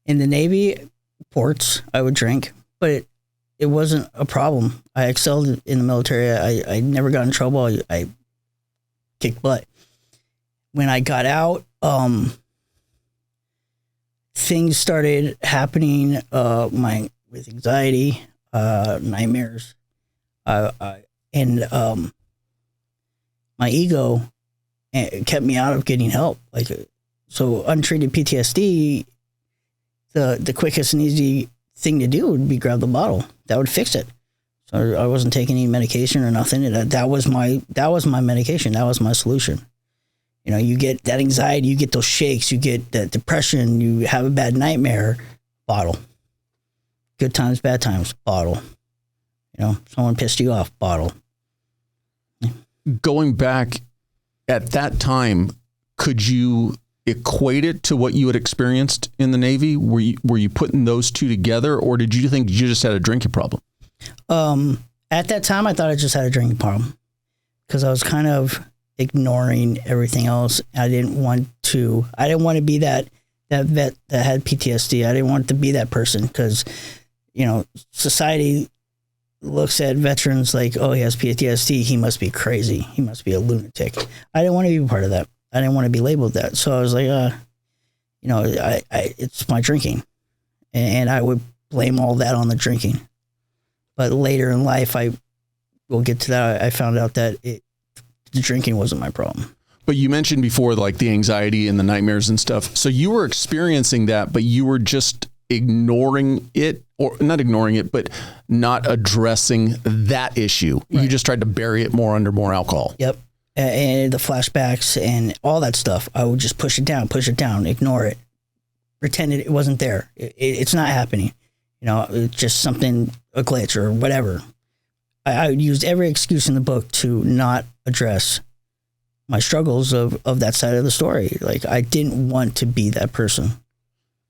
In the Navy ports, I would drink, but it wasn't a problem. I excelled in the military. I never got in trouble. I kicked butt. When I got out, things started happening with anxiety, nightmares, and my ego kept me out of getting help. So untreated PTSD, the quickest and easy thing to do would be grab the bottle. That would fix it. So I wasn't taking any medication or nothing. That was my medication. That was my solution. You get that anxiety, you get those shakes, you get that depression, you have a bad nightmare, bottle. Good times, bad times, bottle. Someone pissed you off, bottle. Going back at that time, could you equate it to what you had experienced in the Navy? Were you putting those two together, or did you think you just had a drinking problem? At that time, I thought I just had a drinking problem because I was kind of ignoring everything else. I didn't want to be that vet that had PTSD. I didn't want to be that person because, society looks at veterans like, oh, he has PTSD. He must be crazy. He must be a lunatic. I didn't want to be a part of that. I didn't want to be labeled that. So I was like, it's my drinking. And I would blame all that on the drinking. But later in life, we'll get to that. I found out that the drinking wasn't my problem. But you mentioned before, like the anxiety and the nightmares and stuff. So you were experiencing that, but you were just ignoring it, or not ignoring it, but not addressing that issue. Right. You just tried to bury it more under more alcohol. Yep. And the flashbacks and all that stuff, I would just push it down, ignore it, pretend it wasn't there. It's not happening. It's just something, a glitch or whatever. I used every excuse in the book to not address my struggles of that side of the story. Like, I didn't want to be that person.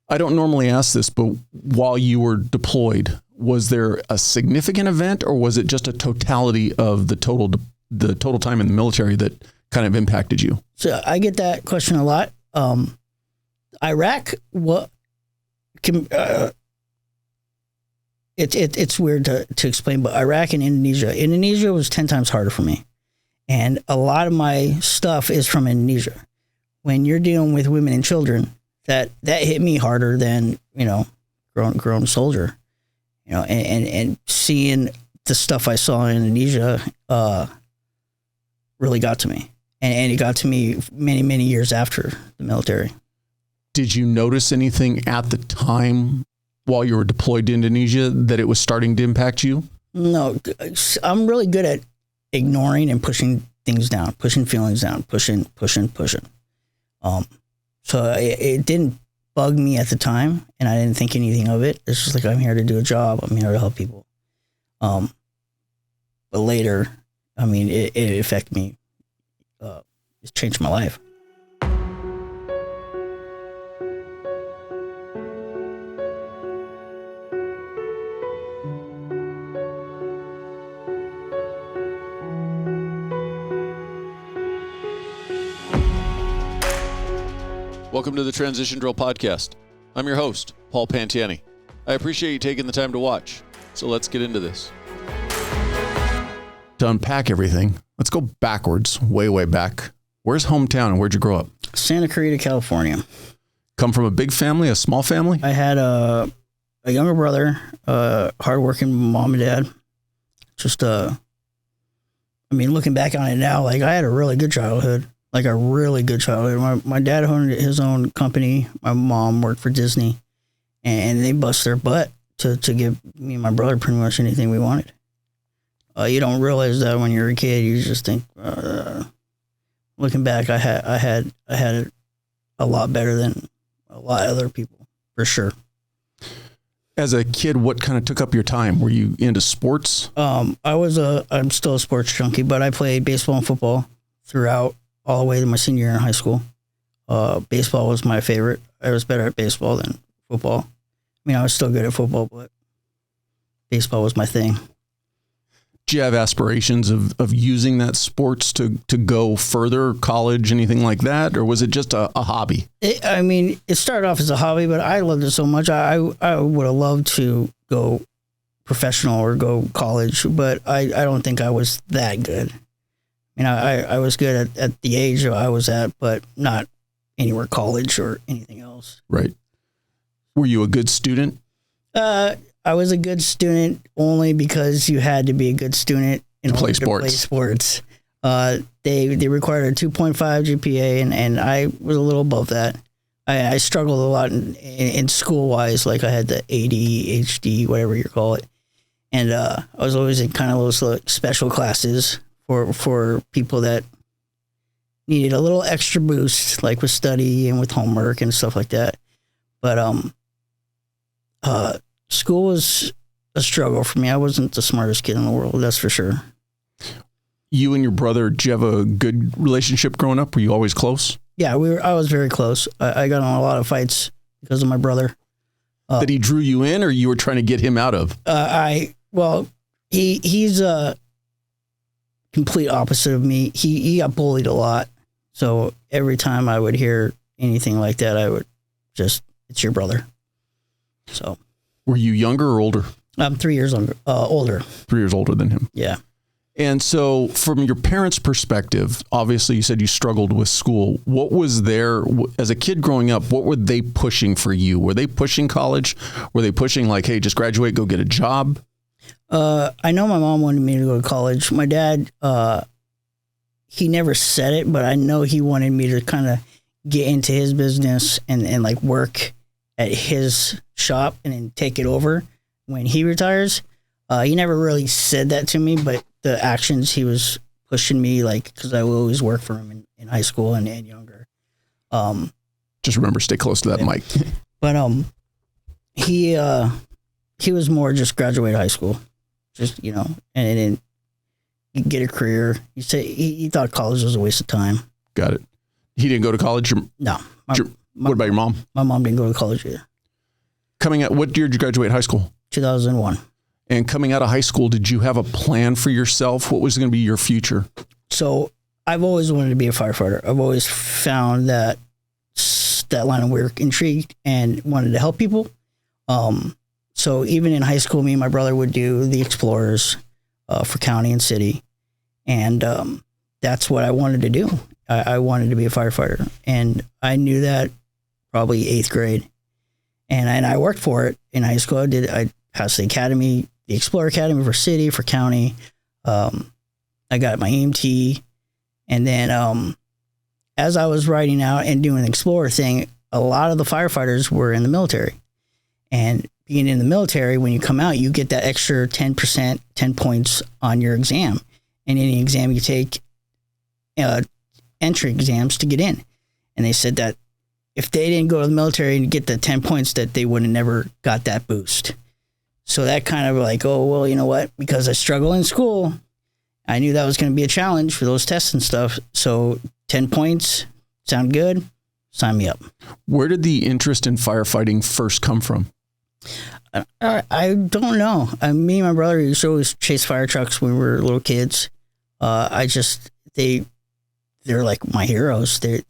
I don't normally ask this, but while you were deployed, was there a significant event, or was it just a totality of the total time in the military that kind of impacted you? So I get that question a lot. Iraq, it's weird to explain, but Iraq and Indonesia was 10 times harder for me. And a lot of my stuff is from Indonesia. When you're dealing with women and children, that hit me harder than, grown soldier, and seeing the stuff I saw in Indonesia, really got to me. And it got to me many, many years after the military. Did you notice anything at the time while you were deployed to Indonesia that it was starting to impact you? No, I'm really good at ignoring and pushing things down, pushing feelings down, pushing. So it didn't bug me at the time, and I didn't think anything of it. It's just like, I'm here to do a job. I'm here to help people. But later, it affected me. It changed my life. Welcome to the Transition Drill Podcast. I'm your host, Paul Pantiani. I appreciate you taking the time to watch. So let's get into this. To unpack everything, let's go backwards, way, way back. Where's hometown and where'd you grow up? Santa Clarita, California. Come from a big family, a small family? I had a younger brother, hardworking mom and dad. Just, looking back on it now, like, I had a really good childhood. My dad owned his own company. My mom worked for Disney, and they bust their butt to give me and my brother pretty much anything we wanted. You don't realize that when you're a kid. You just think, looking back, I had a lot better than a lot of other people, for sure. As a kid, what kind of took up your time? Were you into sports? I'm still a sports junkie, but I played baseball and football throughout all the way to my senior year in high school. Baseball was my favorite. I was better at baseball than football. I was still good at football, but baseball was my thing. Do you have aspirations of using that sports to go further, college, anything like that? Or was it just a hobby? It started off as a hobby, but I loved it so much. I would have loved to go professional or go college, but I don't think I was that good. I was good at the age I was at, but not anywhere college or anything else. Right. Were you a good student? I was a good student only because you had to be a good student in order to play sports. They required a 2.5 GPA, and I was a little above that. I struggled a lot in school-wise, like I had the ADHD, whatever you call it. And I was always in kind of those like special classes for people that needed a little extra boost, like with study and with homework and stuff like that. But school was a struggle for me. I wasn't the smartest kid in the world, that's for sure. You and your brother, did you have a good relationship growing up? Were you always close? Yeah, I was very close. I got in a lot of fights because of my brother. That he drew you in, or you were trying to get him out of? He's a complete opposite of me. He got bullied a lot. So every time I would hear anything like that, I would just, it's your brother. So. Were you younger or older? I'm 3 years older. 3 years older than him. Yeah. And so from your parents' perspective, obviously you said you struggled with school. What was there, as a kid growing up, what were they pushing for you? Were they pushing college? Were they pushing like, hey, just graduate, go get a job? I know my mom wanted me to go to college. My dad, he never said it, but I know he wanted me to kind of get into his business and like work at his shop and then take it over when he retires. He never really said that to me, but the actions he was pushing me, like, because I will always work for him in high school and younger. Just remember, stay close to that mic. But he was more just graduate high school, just, and then get a career. He thought college was a waste of time. Got it. He didn't go to college? No. What about your mom? My mom didn't go to college either. Coming out, what year did you graduate high school? 2001. And coming out of high school, did you have a plan for yourself? What was going to be your future? So I've always wanted to be a firefighter. I've always found that line of work intrigued and wanted to help people. So even in high school, me and my brother would do the Explorers for county and city. And that's what I wanted to do. I wanted to be a firefighter. And I knew that probably 8th grade. And I worked for it in high school. I passed the academy, the Explorer Academy for city, for county. I got my EMT. And then as I was riding out and doing the Explorer thing, a lot of the firefighters were in the military. And being in the military, when you come out, you get that extra 10%, 10 points on your exam. And any exam you take, entry exams to get in. And they said that if they didn't go to the military and get the 10 points, that they would have never got that boost. So that kind of like, oh, well, you know what? Because I struggle in school, I knew that was going to be a challenge for those tests and stuff. So 10 points, sound good? Sign me up. Where did the interest in firefighting first come from? I don't know. Me and my brother used to always chase fire trucks when we were little kids. They're like my heroes. They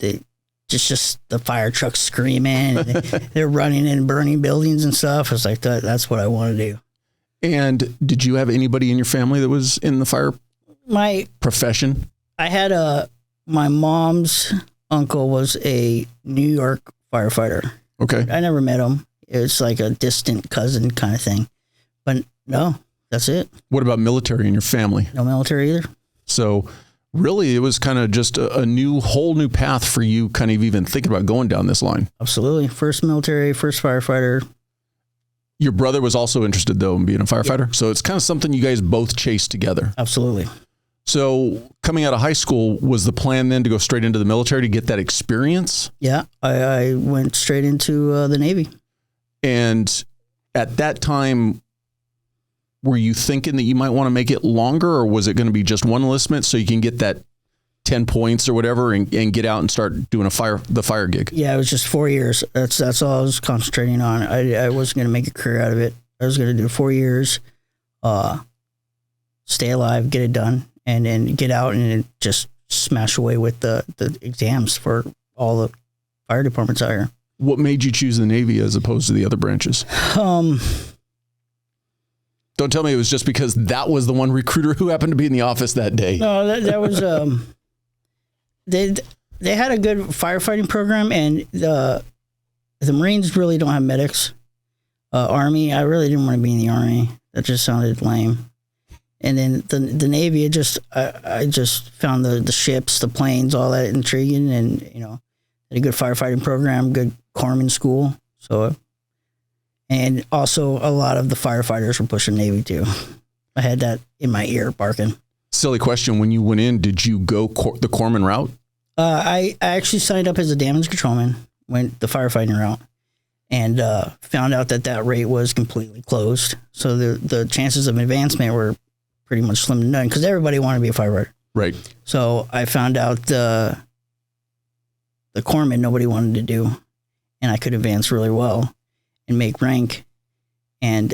just the fire trucks screaming. And they're running and burning buildings and stuff. It's like that's what I want to do. And did you have anybody in your family that was in the fire profession? I had my mom's uncle was a New York firefighter. Okay. I never met him. It's like a distant cousin kind of thing. But no, that's it. What about military in your family? No military either. So really, it was kind of just a whole new path for you, kind of even thinking about going down this line. Absolutely. First military, first firefighter. Your brother was also interested, though, in being a firefighter. Yeah. So it's kind of something you guys both chased together. Absolutely. So coming out of high school, was the plan then to go straight into the military to get that experience? Yeah, I went straight into the Navy. And at that time, were you thinking that you might want to make it longer, or was it going to be just one enlistment so you can get that 10 points or whatever and get out and start doing the fire gig? Yeah, it was just 4 years. That's all I was concentrating on. I wasn't going to make a career out of it. I was going to do 4 years. stay alive, get it done, and then get out and just smash away with the exams for all the fire departments out here. What made you choose the Navy as opposed to the other branches? Don't tell me it was just because that was the one recruiter who happened to be in the office that day. No, that was they had a good firefighting program, and the Marines really don't have medics. Army, I really didn't want to be in the Army. That just sounded lame. And then the Navy, I just found the ships, the planes, all that intriguing, and had a good firefighting program, good corpsman school. So, and also a lot of the firefighters were pushing Navy too. I had that in my ear barking. Silly question: when you went in, did you go the corpsman route? I actually signed up as a damage controlman, went the firefighting route, and found out that rate was completely closed. So the chances of advancement were pretty much slim to none because everybody wanted to be a firefighter. Right. So I found out the corpsman nobody wanted to do, and I could advance really well and make rank. And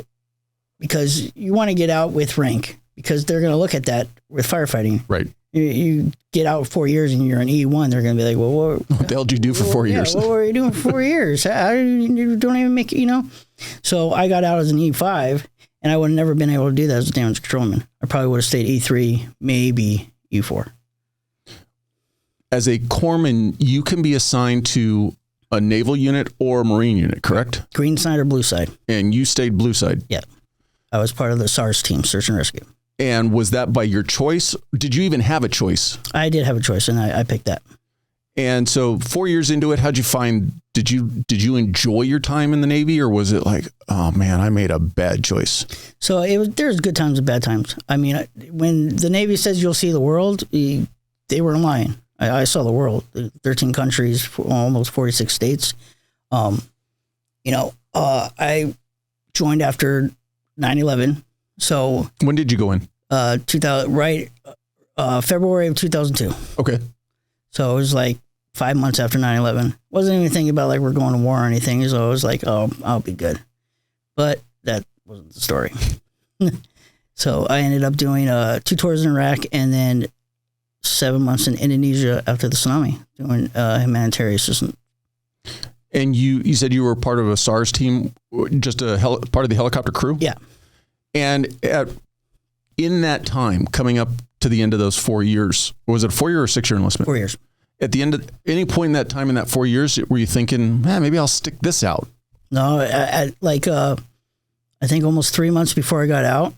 because you want to get out with rank, because they're going to look at that with firefighting. Right. You get out 4 years and you're an E1, they're going to be like, well, what the hell did you do for 4 years? What were you doing for 4 years? How you don't even make it, So I got out as an E5, and I would have never been able to do that as a damage controlman. I probably would have stayed E3, maybe E4. As a corpsman, you can be assigned to a naval unit or a Marine unit, correct? Green side or blue side. And you stayed blue side? Yeah. I was part of the SARS team, search and rescue. And was that by your choice? Did you even have a choice? I did have a choice, and I picked that. And so 4 years into it, how'd you find, did you enjoy your time in the Navy, or was it like, oh man, I made a bad choice? So there's good times and bad times. I mean, when the Navy says you'll see the world, they weren't lying. I saw the world, 13 countries, almost 46 states. I joined after 9/11. So when did you go in? 2000, February of 2002. Okay. So it was like 5 months after 9/11. Wasn't even thinking about like we're going to war or anything. So I was like, oh, I'll be good. But that wasn't the story. So I ended up doing 2 tours in Iraq and then 7 months in Indonesia after the tsunami, doing humanitarian assistance. And you said you were part of a SARS team, just part of the helicopter crew? Yeah. And in that time, coming up to the end of those 4 years, was it a 4 year or 6 year enlistment? 4 years. At the end of any point in that time, in that 4 years, were you thinking, man, maybe I'll stick this out? No, I think almost 3 months before I got out,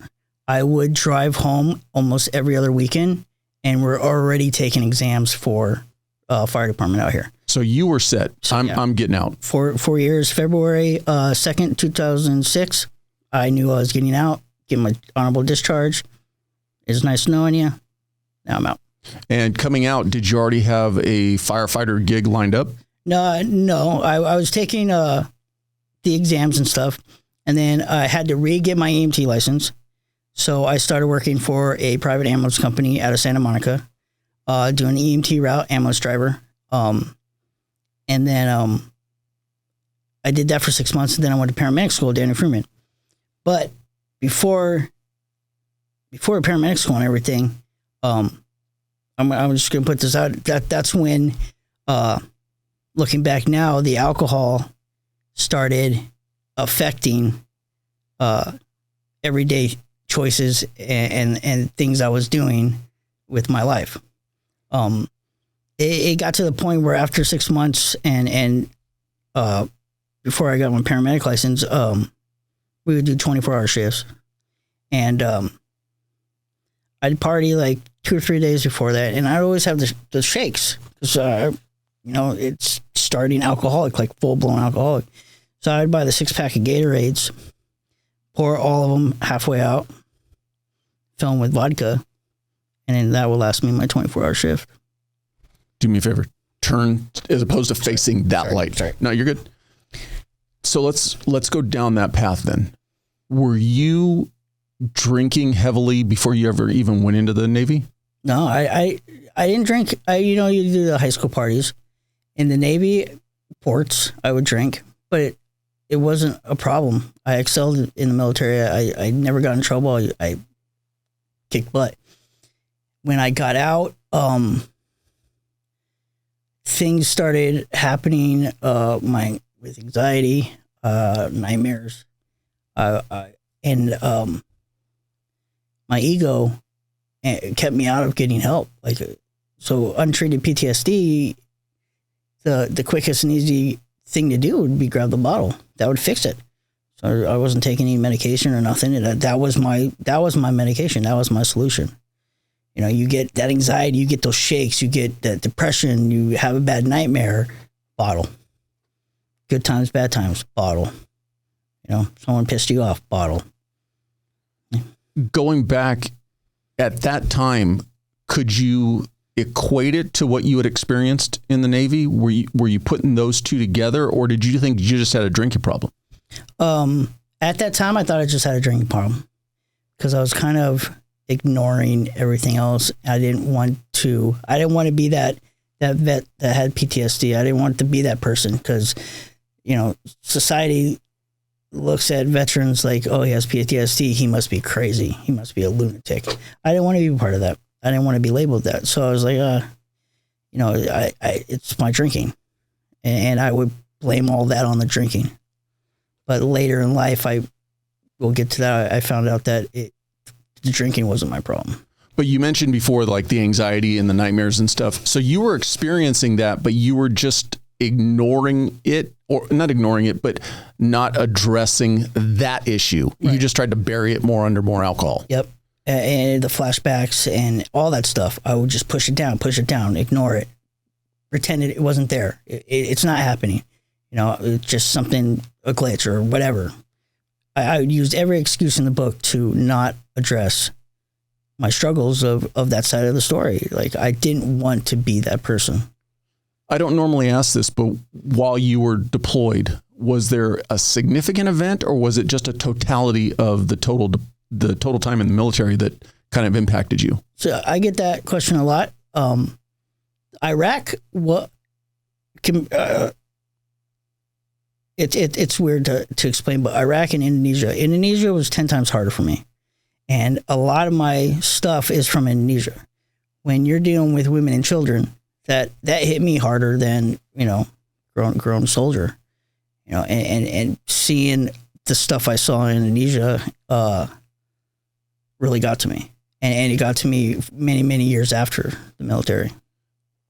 I would drive home almost every other weekend, and we're already taking exams for fire department out here. So you were set. So, I'm getting out. 4 years, February 2nd, 2006, I knew I was getting out, getting my honorable discharge. It was nice knowing you. Now I'm out. And coming out, did you already have a firefighter gig lined up? No. I was taking the exams and stuff, and then I had to re-get my EMT license. So I started working for a private ambulance company out of Santa Monica, doing EMT route, ambulance driver. And then I did that for 6 months, and then I went to paramedic school, Danny Freeman. But before paramedic school and everything, I'm just going to put this out. That's when, looking back now, the alcohol started affecting everyday choices and things I was doing with my life. It got to the point where after 6 months and before I got my paramedic license, we would do 24-hour shifts. And I'd party like 2 or 3 days before that, and I'd always have the shakes because it's starting alcoholic, like full-blown alcoholic. So I'd buy the 6-pack of Gatorades, pour all of them halfway out, fill them with vodka, and then that would last me my 24-hour shift. Do me a favor. Turn as opposed to facing that light. Sorry. No, you're good. So let's go down that path then. Were you drinking heavily before you ever even went into the Navy? No, I didn't drink. You do the high school parties. In the Navy ports, I would drink, but it wasn't a problem. I excelled in the military. I never got in trouble. I kick butt. When I got out, things started happening with anxiety, nightmares, and my ego kept me out of getting help. So untreated PTSD, the quickest and easy thing to do would be grab the bottle. That would fix it. So I wasn't taking any medication or nothing. That was my medication. That was my solution. You get that anxiety, you get those shakes, you get that depression, you have a bad nightmare, bottle. Good times, bad times, bottle. Someone pissed you off, bottle. Going back at that time, could you equate it to what you had experienced in the Navy? Were you putting those two together, or did you think you just had a drinking problem? At that time, I thought I just had a drinking problem because I was kind of ignoring everything else. I didn't want to be that vet that had PTSD. I didn't want to be that person because, society looks at veterans like, oh, he has PTSD. He must be crazy. He must be a lunatic. I didn't want to be part of that. I didn't want to be labeled that. So I was like, it's my drinking. And I would blame all that on the drinking. But later in life, we'll get to that. I found out that the drinking wasn't my problem. But you mentioned before, like the anxiety and the nightmares and stuff. So you were experiencing that, but you were just ignoring it, or not ignoring it, but not addressing that issue. Right. You just tried to bury it more under more alcohol. Yep. And the flashbacks and all that stuff, I would just push it down, ignore it, pretend it wasn't there. It's not happening. It's just something, a glitch or whatever. I would use every excuse in the book to not address my struggles of that side of the story. I didn't want to be that person. I don't normally ask this, but while you were deployed, was there a significant event, or was it just a totality of the total time in the military that kind of impacted you? So I get that question a lot. Iraq, it's weird to explain, but Iraq and Indonesia was 10 times harder for me. And a lot of my stuff is from Indonesia. When you're dealing with women and children, that hit me harder than, grown soldier, and seeing the stuff I saw in Indonesia, really got to me. And it got to me many, many years after the military.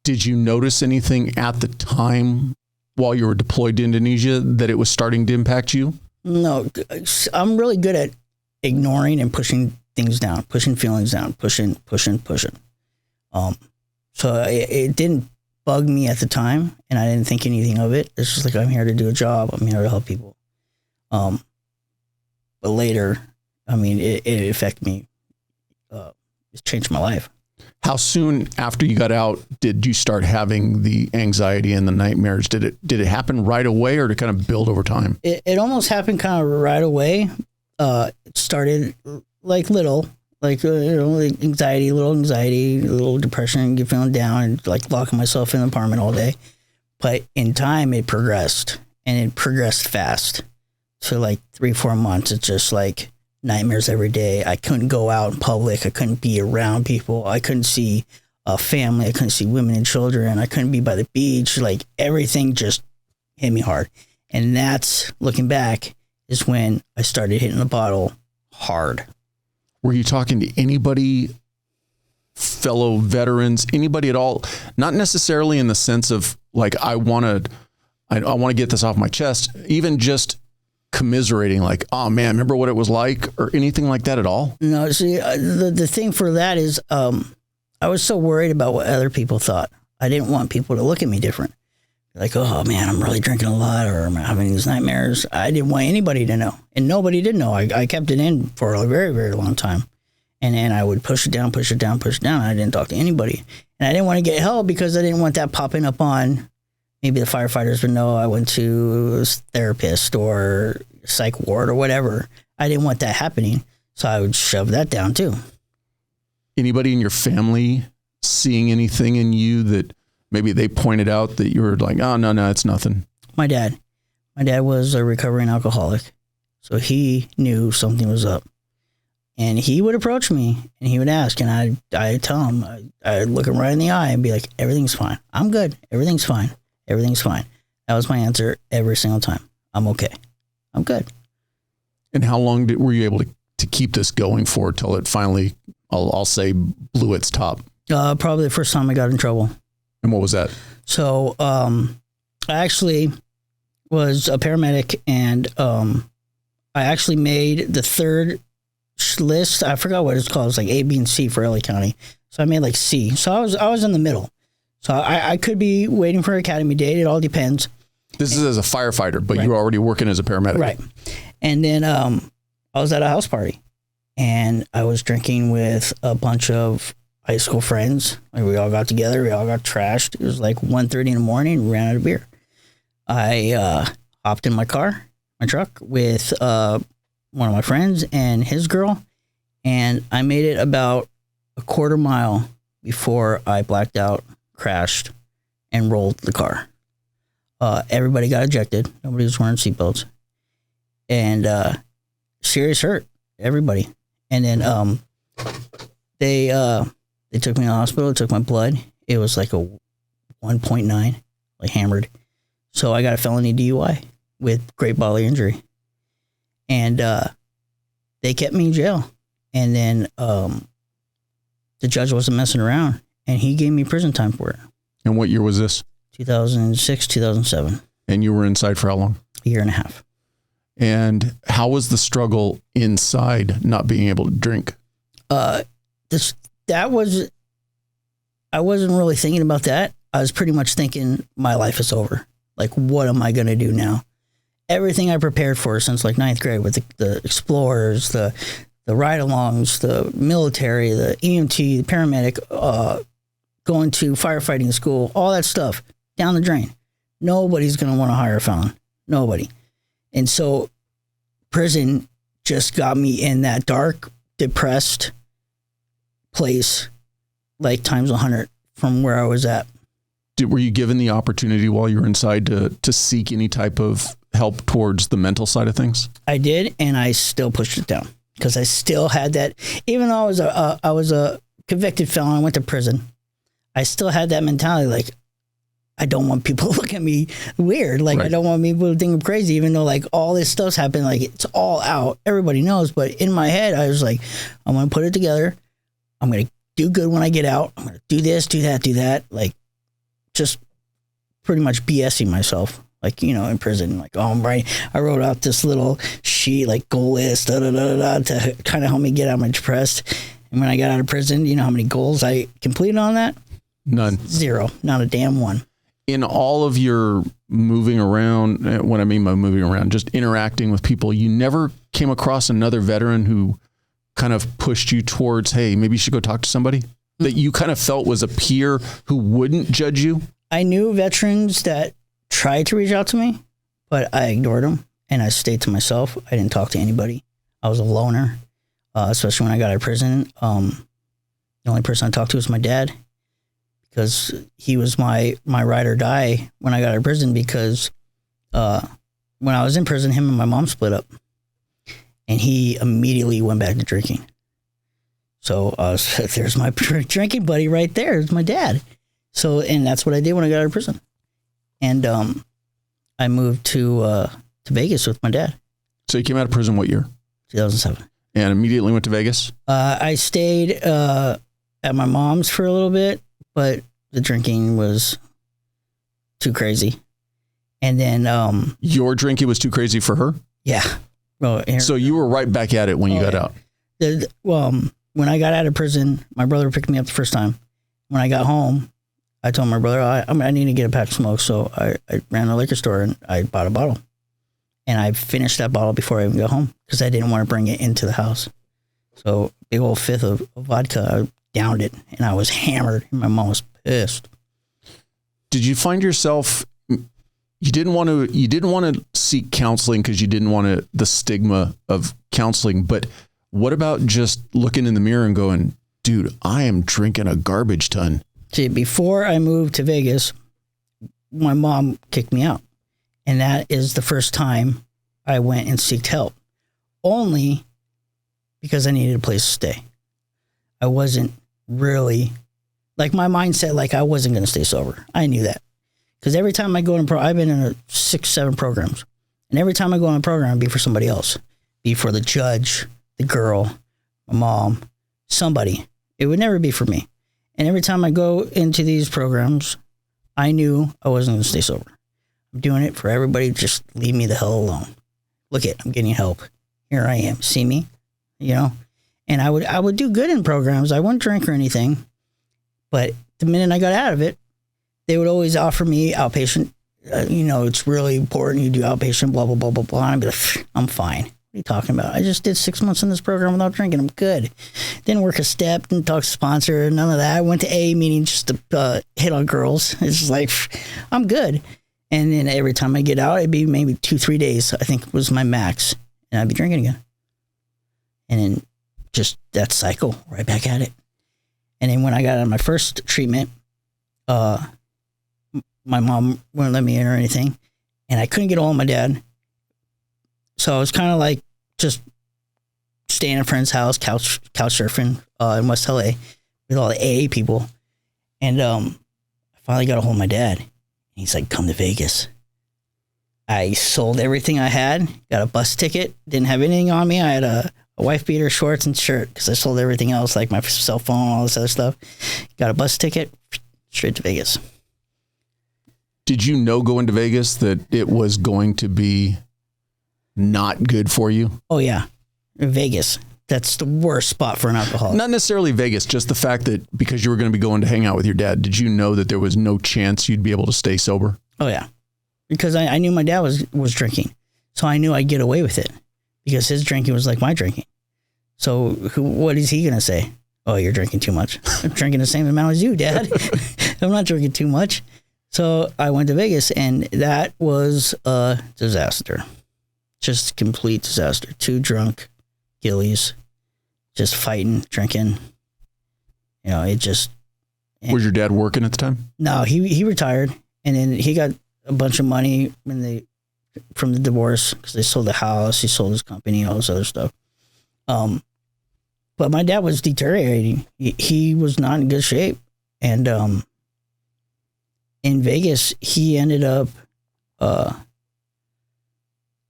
Did you notice anything at the time while you were deployed to Indonesia that it was starting to impact you? No, I'm really good at ignoring and pushing things down, pushing feelings down, pushing. So it didn't bug me at the time, and I didn't think anything of it. It's just I'm here to do a job. I'm here to help people. But later, it affected me. It changed my life. How soon after you got out did you start having the anxiety and the nightmares? Did it happen right away, or did it kind of build over time? It almost happened kind of right away. It started little. Anxiety, little depression, get feeling down, and locking myself in the apartment all day. But in time, it progressed, and it progressed fast. So 3-4 months, it's just nightmares every day. I couldn't go out in public. I couldn't be around people. I couldn't see family. I couldn't see women and children. I couldn't be by the beach. Everything just hit me hard. And that's, looking back, is when I started hitting the bottle hard. Were you talking to anybody, fellow veterans, anybody at all? Not necessarily in the sense of I want to get this off my chest, even just commiserating, oh man, remember what it was like, or anything like that at all? No, see, the thing for that is I was so worried about what other people thought. I didn't want people to look at me different. Oh man, I'm really drinking a lot, or I'm having these nightmares. I didn't want anybody to know, and nobody did know. I kept it in for a very, very long time. And I would push it down. I didn't talk to anybody. And I didn't want to get help because I didn't want that popping up on, maybe the firefighters would know I went to a therapist or psych ward or whatever. I didn't want that happening. So I would shove that down too. Anybody in your family seeing anything in you that maybe they pointed out that you were oh, no, it's nothing? My dad was a recovering alcoholic. So he knew something was up. And he would approach me and he would ask, and I'd tell him, I'd look him right in the eye and be like, everything's fine. I'm good. Everything's fine. Everything's fine. That was my answer every single time. I'm okay. I'm good. And how long were you able to keep this going for till it finally, I'll say, blew its top? Probably the first time I got in trouble. And what was that? So I actually was a paramedic, and I actually made the third list. I forgot what it's called. It's like A, B, and C for LA County. So I made like C. So I was in the middle. So I could be waiting for Academy date. It all depends. This is as a firefighter, but you were already working as a paramedic. Right. And then I was at a house party, and I was drinking with a bunch of high school friends. Like, we all got together. We all got trashed. It was like 1:30 in the morning. We ran out of beer. I hopped in my truck with one of my friends and his girl, and I made it about a quarter mile before I blacked out, crashed, and rolled the car. Everybody got ejected. Nobody was wearing seatbelts. And serious hurt, everybody. And then they took me to the hospital, took my blood. It was like a 1.9, like hammered. So I got a felony DUI with great bodily injury. And they kept me in jail. And then the judge wasn't messing around, and he gave me prison time for it. And what year was this? 2006, 2007. And you were inside for how long? A year and a half. And how was the struggle inside not being able to drink? I wasn't really thinking about that. I was pretty much thinking my life is over. Like, what am I going to do now? Everything I prepared for since like 9th grade with the explorers, the ride-alongs, the military, the EMT, the paramedic, going to firefighting school, all that stuff, down the drain. Nobody's going to want to hire a felon. Nobody. And so prison just got me in that dark, depressed place, like times 100 from where I was at. Were you given the opportunity while you were inside to seek any type of help towards the mental side of things? I did, and I still pushed it down because I still had that. Even though I was a convicted felon, I went to prison, I still had that mentality, like, I don't want people to look at me weird. Like, right. I don't want people to think I'm crazy, even though like all this stuff's happened, like it's all out. Everybody knows. But in my head, I was like, I'm going to put it together. I'm going to do good when I get out. I'm going to do this, do that. Like, just pretty much BSing myself. Like, you know, in prison, like, oh, I'm right. I wrote out this little sheet, like goal list, to kind of help me get out of my depressed. And when I got out of prison, you know how many goals I completed on that? None. 0. Not a damn one. In all of your moving around, what I mean by moving around, just interacting with people, you never came across another veteran who kind of pushed you towards, hey, maybe you should go talk to somebody that you kind of felt was a peer who wouldn't judge you? I knew veterans that tried to reach out to me, but I ignored them and I stayed to myself. I didn't talk to anybody. I was a loner, especially when I got out of prison. The only person I talked to was my dad, because he was my ride or die when I got out of prison, because when I was in prison, him and my mom split up, and he immediately went back to drinking. So there's my drinking buddy right there. It's my dad. So, and that's what I did when I got out of prison. And I moved to Vegas with my dad. So you came out of prison what year? 2007. And immediately went to Vegas? I stayed at my mom's for a little bit, but the drinking was too crazy. And then... your drinking was too crazy for her? Yeah. Well, so you were right back at it when you got out? When I got out of prison, my brother picked me up the first time. When I got home, I told my brother, I need to get a pack of smokes. So I ran to the liquor store and I bought a bottle. And I finished that bottle before I even got home because I didn't want to bring it into the house. So big old fifth of vodka, I downed it and I was hammered. And my mom was pissed. Did you find yourself, you didn't want to seek counseling because you didn't want the stigma of counseling, but what about just looking in the mirror and going, dude, I am drinking a garbage ton? See, before I moved to Vegas, my mom kicked me out. And that is the first time I went and sought help. Only because I needed a place to stay. I wasn't really, like my mindset, like I wasn't going to stay sober. I knew that. Because every time I go in I've been in 6-7 programs. And every time I go in a program, it'd be for somebody else. Be for the judge, the girl, my mom, somebody. It would never be for me. And every time I go into these programs, I knew I wasn't going to stay sober. I'm doing it for everybody. Just leave me the hell alone. Look I'm getting help. Here I am. See me? You know? And I would do good in programs. I wouldn't drink or anything. But the minute I got out of it, they would always offer me outpatient. It's really important you do outpatient, blah, blah, blah, blah, blah. And I'd be like, I'm fine. What are you talking about? I just did 6 months in this program without drinking. I'm good. Didn't work a step, didn't talk to sponsor, none of that. I went to AA meetings just to hit on girls. It's just like, I'm good. And then every time I get out, it'd be maybe 2-3 days, I think was my max. And I'd be drinking again. And then just that cycle, right back at it. And then when I got out of my first treatment, my mom wouldn't let me in or anything. And I couldn't get a hold of my dad. So I was kind of like just staying at a friend's house, couch surfing in West LA with all the AA people. And I finally got a hold of my dad. He's like, come to Vegas. I sold everything I had, got a bus ticket, didn't have anything on me. I had a wife beater, shorts, and shirt because I sold everything else, like my cell phone, all this other stuff. Got a bus ticket, straight to Vegas. Did you know going to Vegas that it was going to be not good for you? Oh, yeah. Vegas. That's the worst spot for an alcoholic. Not necessarily Vegas, just the fact that because you were going to be going to hang out with your dad, did you know that there was no chance you'd be able to stay sober? Oh, yeah. Because I knew my dad was drinking. So I knew I'd get away with it because his drinking was like my drinking. So what is he going to say? Oh, you're drinking too much. I'm drinking the same amount as you, Dad. I'm not drinking too much. So I went to Vegas, and that was a disaster. Just complete disaster. 2 drunk Gilleys, just fighting, drinking. It just... Was your dad working at the time? No, he retired, and then he got a bunch of money from the divorce because they sold the house, he sold his company, all this other stuff. But my dad was deteriorating. He was not in good shape. And in Vegas, he ended up,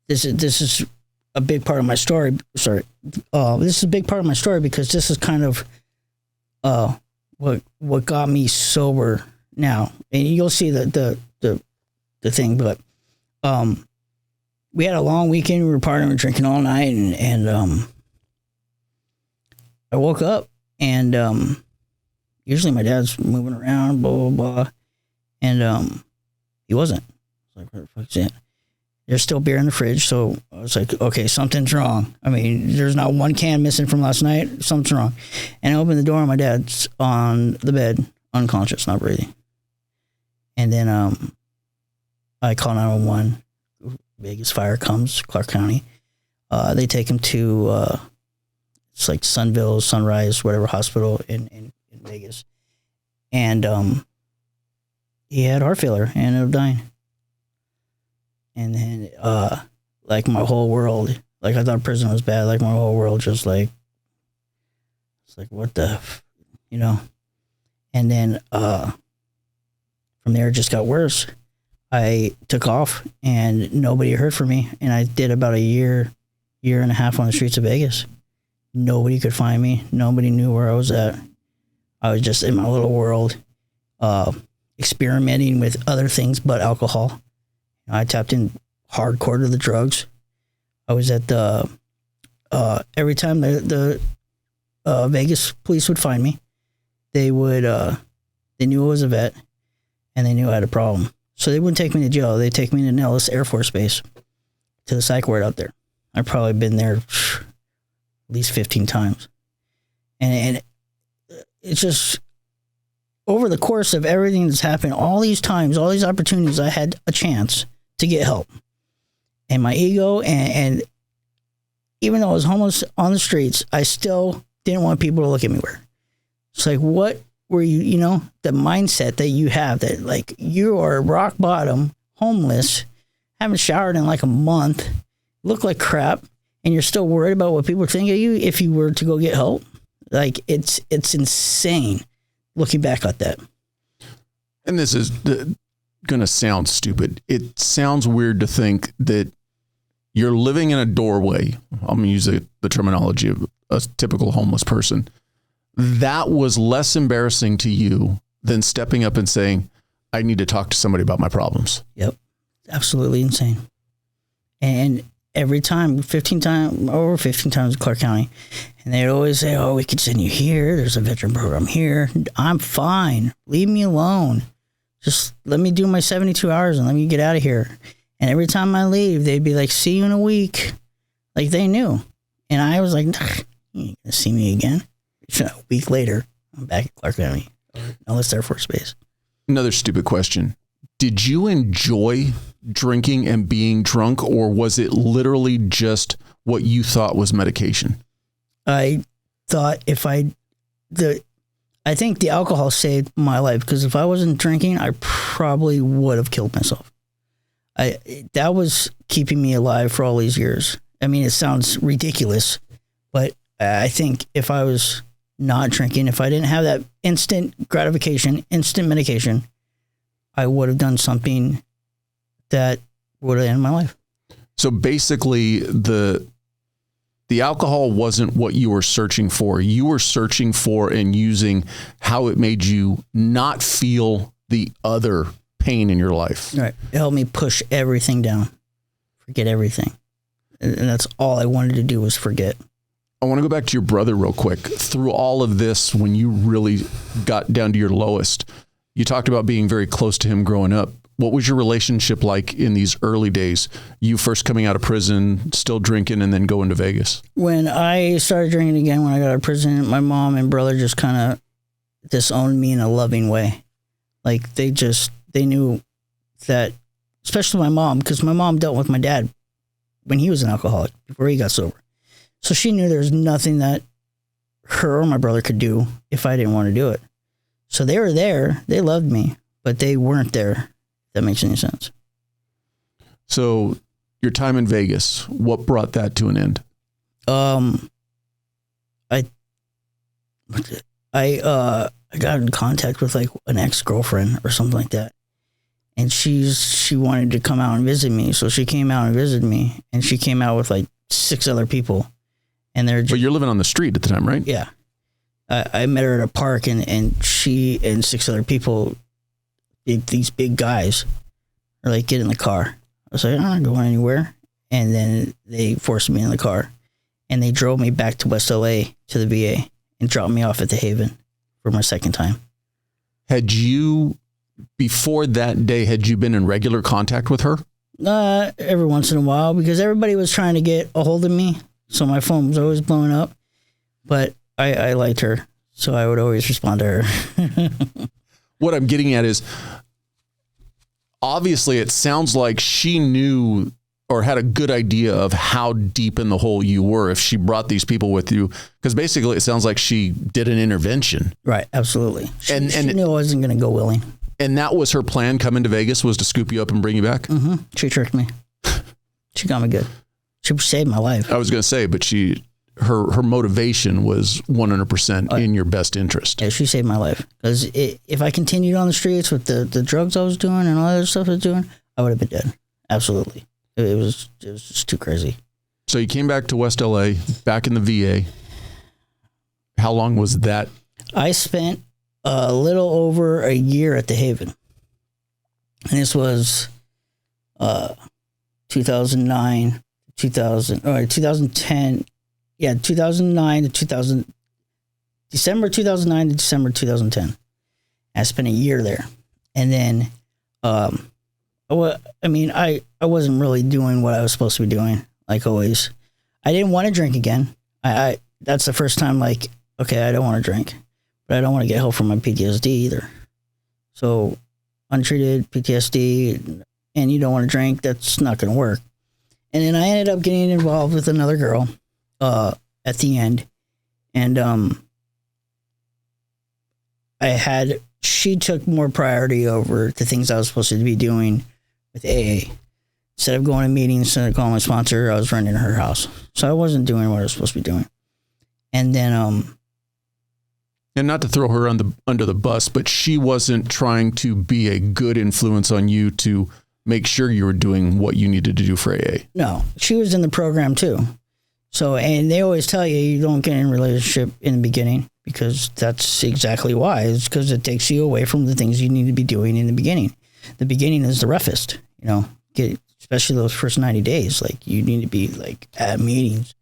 this is a big part of my story. Sorry. This is a big part of my story because this is kind of what got me sober now. And you'll see the thing, but we had a long weekend. We were partying, we were drinking all night, and I woke up, and usually my dad's moving around, blah, blah, blah. And he wasn't. I was like, where the fuck's it? There's still beer in the fridge. So I was like, okay, something's wrong. I mean, there's not one can missing from last night. Something's wrong. And I opened the door, and my dad's on the bed, unconscious, not breathing. And then I call 911. Vegas fire comes, Clark County. They take him to, it's like Sunville, Sunrise, whatever hospital in Vegas. And he had heart failure and ended up dying. And then, like my whole world, like I thought prison was bad. Like my whole world just like, it's like, what the, And then from there, it just got worse. I took off and nobody heard from me. And I did about a year and a half on the streets of Vegas. Nobody could find me. Nobody knew where I was at. I was just in my little world, experimenting with other things but alcohol. I tapped in hardcore to the drugs. I was at the, every time the Vegas police would find me, they knew I was a vet and they knew I had a problem. So they wouldn't take me to jail. They'd take me to Nellis Air Force Base to the psych ward out there. I've probably been there at least 15 times. And it's just over the course of everything that's happened, all these times, all these opportunities, I had a chance to get help. And my ego, and even though I was homeless on the streets, I still didn't want people to look at me weird. It's like, what were you, the mindset that you have that like you are rock bottom, homeless, haven't showered in like a month, look like crap, and you're still worried about what people think of you if you were to go get help. Like it's insane looking back at that. And this is going to sound stupid. It sounds weird to think that you're living in a doorway. I'm going to use the terminology of a typical homeless person. That was less embarrassing to you than stepping up and saying, I need to talk to somebody about my problems. Yep. Absolutely insane. And every time, over 15 times in Clark County. And they'd always say, oh, we could send you here. There's a veteran program here. I'm fine. Leave me alone. Just let me do my 72 hours and let me get out of here. And every time I leave, they'd be like, see you in a week. Like they knew. And I was like, nah, you ain't gonna see me again. A week later, I'm back at Clark County, Nellis Air Force Base. Another stupid question. Did you enjoy drinking and being drunk, or was it literally just what you thought was medication? I thought I think the alcohol saved my life, because if I wasn't drinking, I probably would have killed myself. That was keeping me alive for all these years. I mean, it sounds ridiculous, but I think if I was not drinking, if I didn't have that instant gratification, instant medication, I would have done something that would have ended my life. So basically, the alcohol wasn't what you were searching for. You were searching for and using how it made you not feel the other pain in your life. Right. It helped me push everything down, forget everything. And that's all I wanted to do was forget. I want to go back to your brother real quick. Through all of this, when you really got down to your lowest, you talked about being very close to him growing up. What was your relationship like in these early days? You first coming out of prison, still drinking, and then going to Vegas? When I started drinking again, when I got out of prison, my mom and brother just kind of disowned me in a loving way. Like they knew that, especially my mom, because my mom dealt with my dad when he was an alcoholic before he got sober. So she knew there was nothing that her or my brother could do if I didn't want to do it. So they were there. They loved me, but they weren't there. If that makes any sense. So your time in Vegas, what brought that to an end? I got in contact with like an ex-girlfriend or something like that. And she wanted to come out and visit me. So she came out and visited me, and she came out with like 6 other people. And they're just, but you're living on the street at the time, right? Yeah. I met her at a park, and she and 6 other people, these big guys, are like, get in the car. I was like, I'm not going anywhere. And then they forced me in the car, and they drove me back to West LA to the VA and dropped me off at the Haven for my second time. Had you, before that day, had you been in regular contact with her? Every once in a while, because everybody was trying to get a hold of me. So my phone was always blowing up, but I liked her. So I would always respond to her. What I'm getting at is, obviously it sounds like she knew or had a good idea of how deep in the hole you were if she brought these people with you. Because basically it sounds like she did an intervention. Right, absolutely. She knew I wasn't going to go willing. And that was her plan coming to Vegas, was to scoop you up and bring you back? Mm-hmm. She tricked me. She got me good. She saved my life. I was going to say, but her motivation was 100% in your best interest. Yeah, she saved my life. Because if I continued on the streets with the drugs I was doing and all that other stuff I was doing, I would have been dead. Absolutely. It was just too crazy. So you came back to West LA, back in the VA. How long was that? I spent a little over a year at the Haven. And this was 2010. Yeah, 2009 to 2000, December 2009 to December 2010. I spent a year there. And then, I wasn't really doing what I was supposed to be doing, like always. I didn't want to drink again. That's the first time, like, okay, I don't want to drink, but I don't want to get help from my PTSD either. So, untreated PTSD, and you don't want to drink, that's not going to work. And then I ended up getting involved with another girl at the end. And she took more priority over the things I was supposed to be doing with AA. instead of going to meetings, instead of calling my sponsor, I was running her house. So I wasn't doing what I was supposed to be doing. And then, and not to throw her under the bus, but she wasn't trying to be a good influence on you to make sure you were doing what you needed to do for AA. No, she was in the program too. So, and they always tell you don't get in a relationship in the beginning, because that's exactly why. It's because it takes you away from the things you need to be doing in the beginning. The beginning is the roughest, especially those first 90 days. Like, you need to be like at meetings.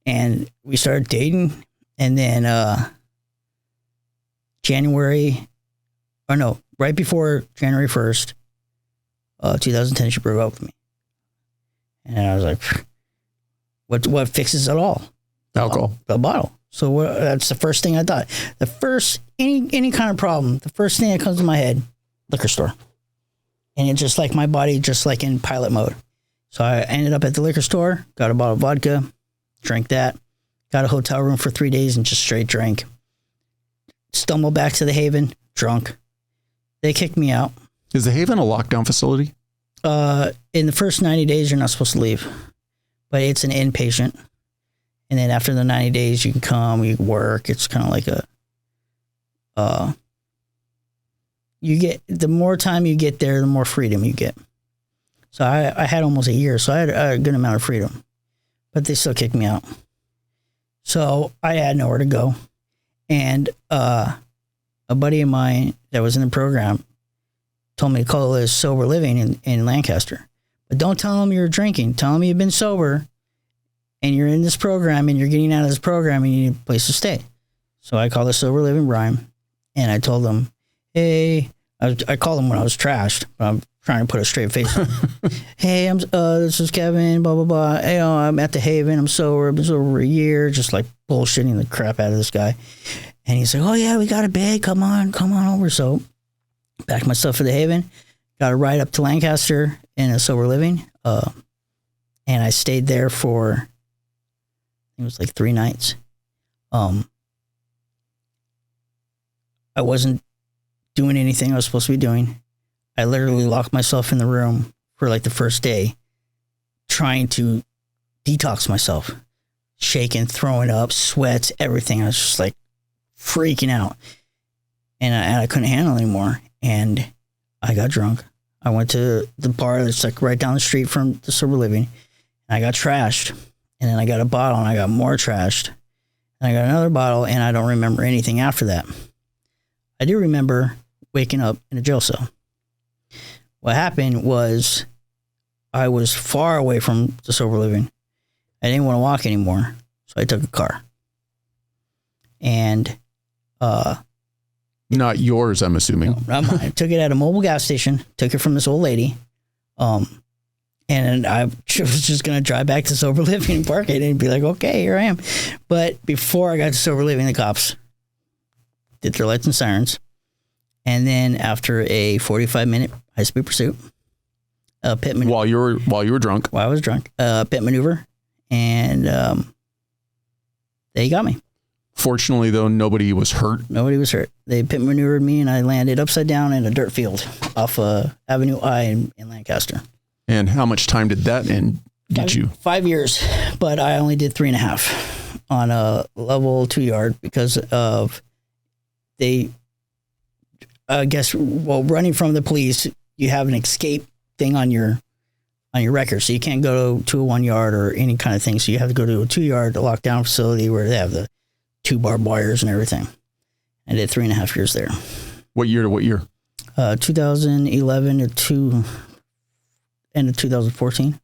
And we started dating, and then right before January 1st, 2010, she broke up with me. And I was like, what fixes it all? Alcohol. The bottle. So that's the first thing I thought. The first, any kind of problem, the first thing that comes to my head, liquor store. And it's just like my body, just like in pilot mode. So I ended up at the liquor store, got a bottle of vodka, drank that, got a hotel room for 3 days and just straight drank. Stumbled back to the Haven, drunk. They kicked me out. Is the Haven a lockdown facility? In the first 90 days, you're not supposed to leave. But it's an inpatient. And then after the 90 days, you can come, you can work. It's kind of like the more time you get there, the more freedom you get. So I had almost a year, so I had a good amount of freedom. But they still kicked me out. So I had nowhere to go. And a buddy of mine that was in the program told me to call this sober living in Lancaster. But don't tell them you're drinking. Tell them you've been sober and you're in this program and you're getting out of this program and you need a place to stay. So I called the sober living Brian, and I told them, hey, I called them when I was trashed, but I'm trying to put a straight face on. Hey, this is Kevin, blah, blah, blah. Hey, I'm at the Haven. I'm sober. I've been sober over a year, just like bullshitting the crap out of this guy. And he's like, oh, yeah, we got a bed. Come on over. So packed my stuff for the Haven, got a ride up to Lancaster in a sober living. And I stayed there for, it was like 3 nights. I wasn't doing anything I was supposed to be doing. I literally locked myself in the room for like the first day, trying to detox myself, shaking, throwing up, sweats, everything. I was just like freaking out, and I couldn't handle it anymore. And I got drunk. I went to the bar that's like right down the street from the sober living, and I got trashed. And then I got a bottle, and I got more trashed. And I got another bottle, and I don't remember anything after that. I do remember waking up in a jail cell. What happened was I was far away from the sober living. I didn't want to walk anymore, so I took a car. And not yours, I'm assuming. No, not mine. I took it at a mobile gas station, took it from this old lady. And I was just going to drive back to sober living and park it and be like, okay, here I am. But before I got to sober living, the cops did their lights and sirens. And then after a 45-minute high-speed pursuit, pit maneuver. While you were drunk. While I was drunk. Pit maneuver. And they got me. Fortunately, though, nobody was hurt. Nobody was hurt. They pit maneuvered me, and I landed upside down in a dirt field off Avenue I in Lancaster. And how much time did that get you? 5 years, but I only did 3.5 on a level 2 yard because of running from the police, you have an escape thing on your record. So you can't go to a 1 yard or any kind of thing. So you have to go to a 2 yard lockdown facility where they have the 2 barbed wires and everything. I did 3.5 years there. What year to what year? 2011 to end of 2014.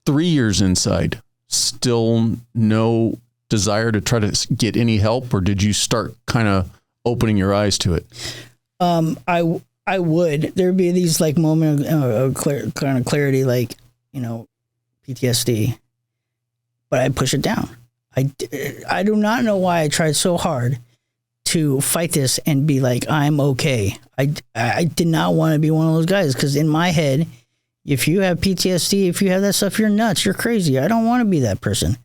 3 years inside, still no desire to try to get any help, or did you start kind of opening your eyes to it? I would. There'd be these like moment of kind of clarity, like, PTSD, but I'd push it down. I do not know why I tried so hard to fight this and be like, I'm okay. I did not want to be one of those guys, because in my head, if you have PTSD, if you have that stuff, you're nuts, you're crazy. I don't want to be that person.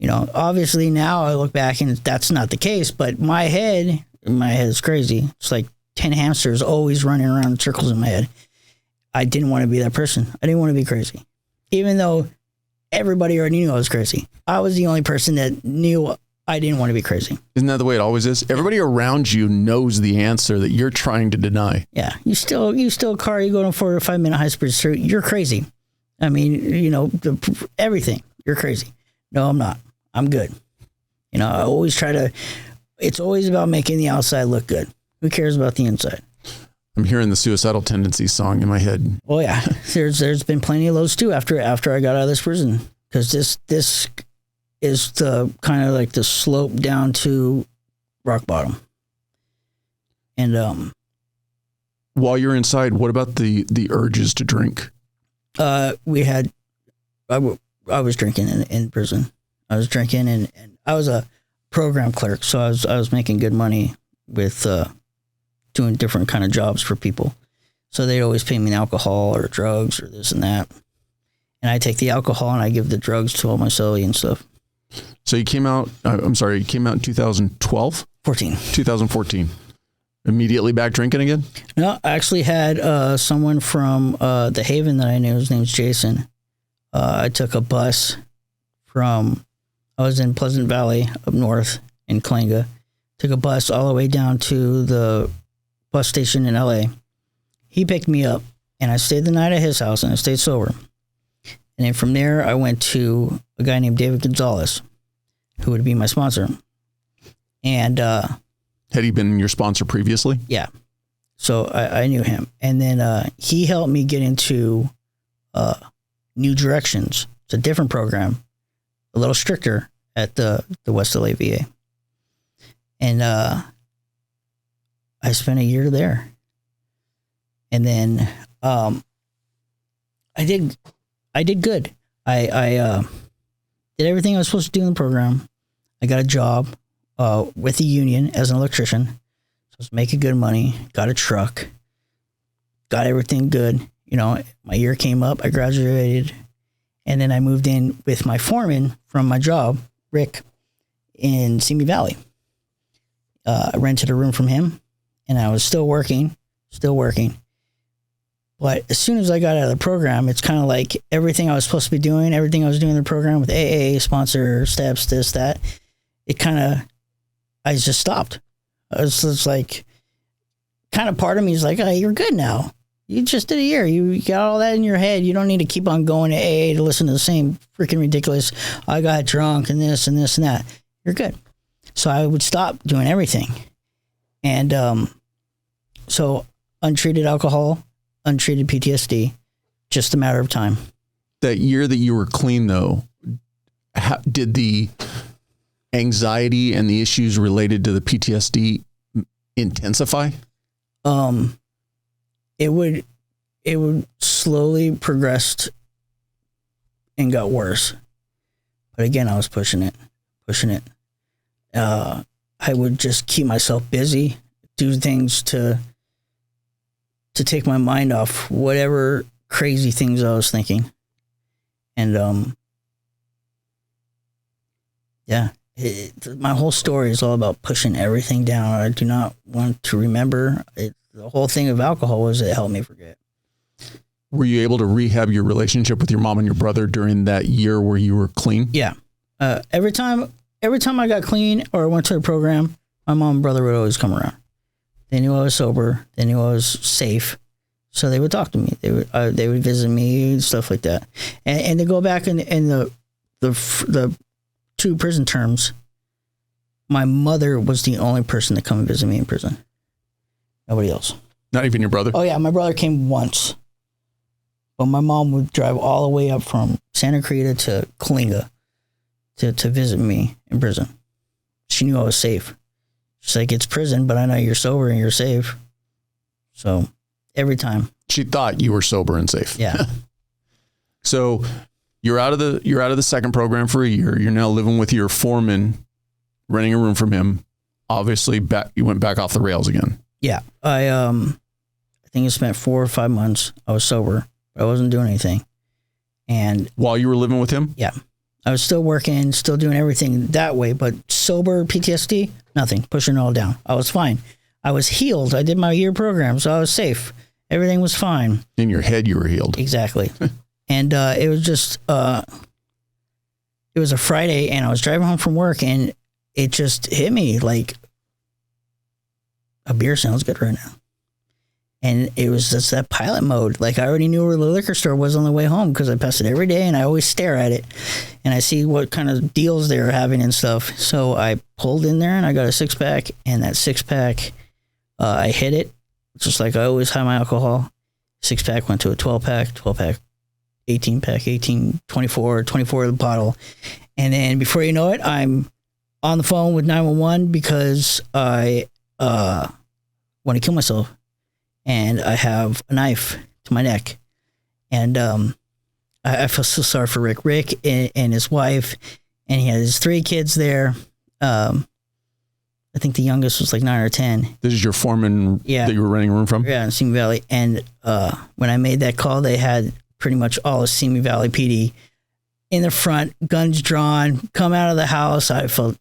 Obviously now I look back and that's not the case, but my head is crazy. It's like 10 hamsters always running around in circles in my head. I didn't want to be that person. I didn't want to be crazy. Even though everybody already knew I was crazy. I was the only person that knew I didn't want to be crazy. Isn't that the way it always is? Everybody around you knows the answer that you're trying to deny. Yeah. You steal a car, you go on a 4 or 5 minute high speed street, you're crazy. I mean, everything. You're crazy. No, I'm not. I'm good. I always it's always about making the outside look good. Who cares about the inside? I'm hearing the Suicidal Tendencies song in my head. Oh yeah. There's been plenty of those too after I got out of this prison. Because this is the kind of like the slope down to rock bottom. And while you're inside, what about the urges to drink? I was drinking in prison. I was drinking and I was a program clerk, so I was making good money with doing different kind of jobs for people. So they'd always pay me alcohol or drugs or this and that. And I take the alcohol and I give the drugs to all my cellie and stuff. So you came out, you came out in 2012? 2014. Immediately back drinking again? No, I actually had someone from the Haven that I knew. His name's Jason. I took a bus I was in Pleasant Valley up north in Kalinga. Took a bus all the way down to the bus station in LA. He picked me up and I stayed the night at his house and I stayed sober. And then from there, I went to a guy named David Gonzalez, who would be my sponsor. And had he been your sponsor previously? Yeah. So I knew him. And then he helped me get into New Directions. It's a different program, a little stricter at the West LA VA. And I spent a year there. And then I did good. I did everything I was supposed to do in the program. I got a job with the union as an electrician. So I was making good money, got a truck, got everything good. My year came up, I graduated, and then I moved in with my foreman from my job, Rick, in Simi Valley. I rented a room from him, and I was still working. But as soon as I got out of the program, it's kind of like everything I was supposed to be doing, everything I was doing in the program with AA, sponsor, steps, this, that, I just stopped. It's like, kind of part of me is like, oh, you're good now. You just did a year. You got all that in your head. You don't need to keep on going to AA to listen to the same freaking ridiculous, I got drunk and this and this and that. You're good. So I would stop doing everything. And so untreated alcohol, untreated PTSD, just a matter of time. That year that you were clean, though, did the anxiety and the issues related to the PTSD intensify? It would slowly progress and got worse. But again, I was pushing it. I would just keep myself busy, do things to take my mind off whatever crazy things I was thinking. And my whole story is all about pushing everything down. I do not want to remember it. The whole thing of alcohol was it helped me forget. Were you able to rehab your relationship with your mom and your brother during that year where you were clean? Yeah. Every time I got clean or went to a program, my mom and brother would always come around. They knew I was sober. They knew I was safe. So they would talk to me. They would visit me and stuff like that. And to go back in the 2 prison terms, my mother was the only person to come and visit me in prison. Nobody else. Not even your brother? Oh, yeah. My brother came once. But my mom would drive all the way up from Santa Cruz to Kalinga to visit me in prison. She knew I was safe. She's like, it's prison, but I know you're sober and you're safe. So every time. She thought you were sober and safe. Yeah. So you're out of the second program for a year. You're now living with your foreman, renting a room from him. Obviously, you went back off the rails again. Yeah. I think I spent 4 or 5 months. I was sober, but I wasn't doing anything. And while you were living with him? Yeah. I was still working, still doing everything that way, but sober, PTSD, nothing, pushing it all down. I was fine. I was healed. I did my year program, so I was safe. Everything was fine. In your head, you were healed. Exactly. And it was just, it was a Friday, and I was driving home from work, and it just hit me like, a beer sounds good right now. And it was just that pilot mode. Like, I already knew where the liquor store was on the way home because I pass it every day, and I always stare at it, and I see what kind of deals they were having and stuff. So I pulled in there, and I got a 6-pack, and that 6-pack, I hit it, just like I always have my alcohol. 6-pack went to a 12-pack, 12-pack, 18-pack, 18, 24, 24 the bottle. And then before you know it, I'm on the phone with 911 because I want to kill myself. And I have a knife to my neck. And I feel so sorry for Rick. Rick and his wife, and he had his 3 kids there. I think the youngest was like 9 or 10. This is your foreman that you were renting a room from? Yeah, in Simi Valley. And when I made that call, they had pretty much all of Simi Valley PD in the front, guns drawn, come out of the house. I felt,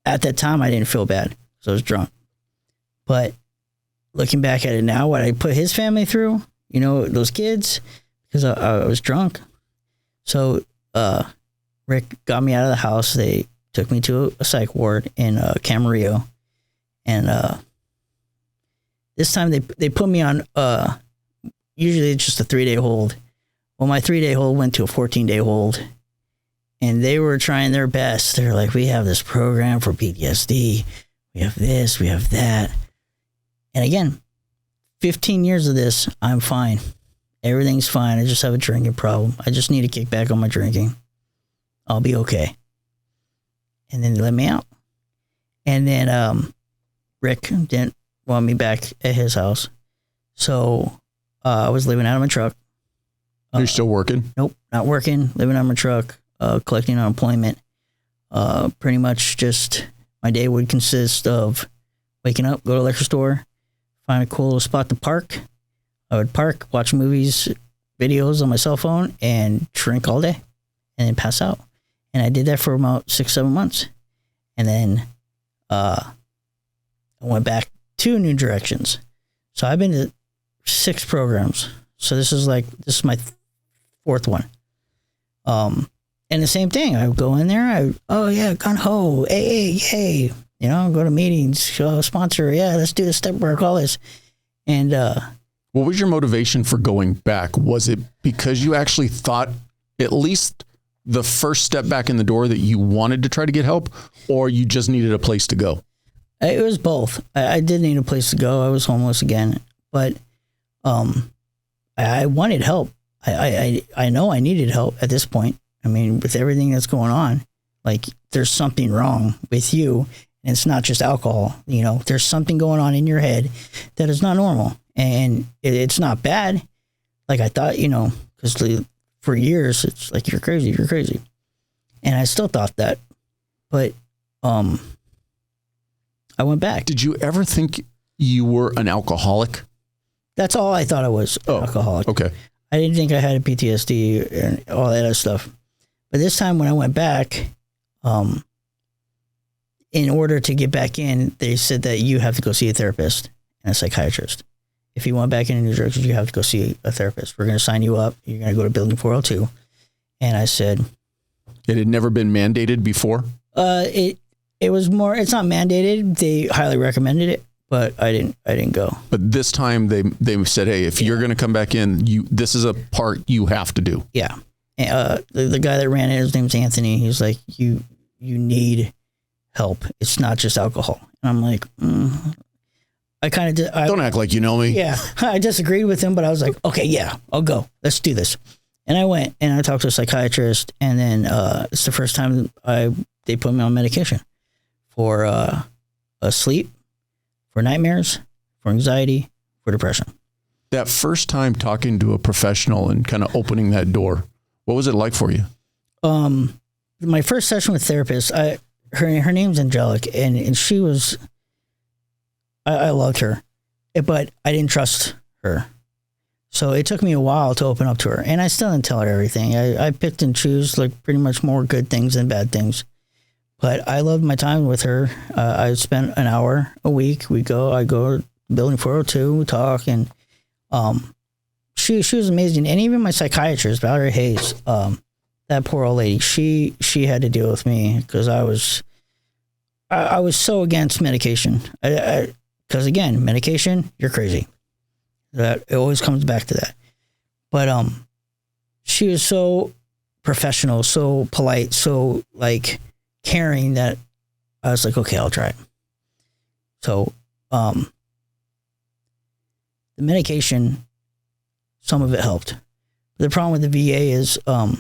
at that time, I didn't feel bad, so I was drunk. But looking back at it now, what I put his family through, you know, those kids, because I was drunk. So Rick got me out of the house. They took me to a psych ward in Camarillo. And this time they put me on, usually it's just a 3-day hold. Well, my 3-day hold went to a 14-day hold. And they were trying their best. They're like, we have this program for PTSD. We have this, we have that. And again, 15 years of this, I'm fine. Everything's fine. I just have a drinking problem. I just need to kick back on my drinking. I'll be okay. And then they let me out. And then Rick didn't want me back at his house. So I was living out of my truck. You're still working? Nope, not working. Living out of my truck, collecting unemployment. Pretty much just my day would consist of waking up, go to the liquor store, find a cool spot to park. I would park, watch movies, videos on my cell phone, and drink all day, and then pass out. And I did that for about 6-7 months. And then I went back 2 new directions. So I've been to 6 programs. So this is my 4th one. And the same thing. I would go in there. Oh yeah, gun ho, AA, yay. You know, go to meetings, sponsor. Yeah, let's do the step work, all this. And what was your motivation for going back? Was it because you actually thought at least the first step back in the door that you wanted to try to get help, or you just needed a place to go? It was both. I did need a place to go. I was homeless again, but I wanted help. I know I needed help at this point. I mean, with everything that's going on, like there's something wrong with you. And it's not just alcohol, you know, there's something going on in your head that is not normal, and it's not bad. Like I thought, you know, because for years it's like, you're crazy. And I still thought that, but I went back. Did you ever think you were an alcoholic? That's all I thought I was, alcoholic. Okay. I didn't think I had a PTSD and all that other stuff. But this time when I went back, in order to get back in, they said that you have to go see a therapist and a psychiatrist. If you want back in New Jersey, you have to go see a therapist. We're going to sign you up. You're going to go to Building 402. And I said... It had never been mandated before? It was more... It's not mandated. They highly recommended it, but I didn't go. But this time they said, hey, if you're going to come back in, this is a part you have to do. Yeah. The guy that ran it, his name's Anthony. He's like, you need help. It's not just alcohol. And I'm like, I kind of don't act like you know me. Yeah, I disagreed with him, but I was like, okay, yeah, I'll go. Let's do this. And I went and I talked to a psychiatrist, and then it's the first time they put me on medication for sleep, for nightmares, for anxiety, for depression. That first time talking to a professional and kind of opening that door, what was it like for you? My first session with therapist, her name's Angelic, and she was, I loved her, but I didn't trust her. So it took me a while to open up to her, and I still didn't tell her everything. I picked and choose like pretty much more good things than bad things. But I loved my time with her. I spent an hour a week. I go to Building 402, we talk, and She was amazing. And even my psychiatrist, Valerie Hayes, that poor old lady, she had to deal with me because I was so against medication. Because again, medication, you're crazy. That it always comes back to that. But she was so professional, so polite, so like caring that I was like, okay, I'll try it. So the medication, some of it helped. The problem with the VA is a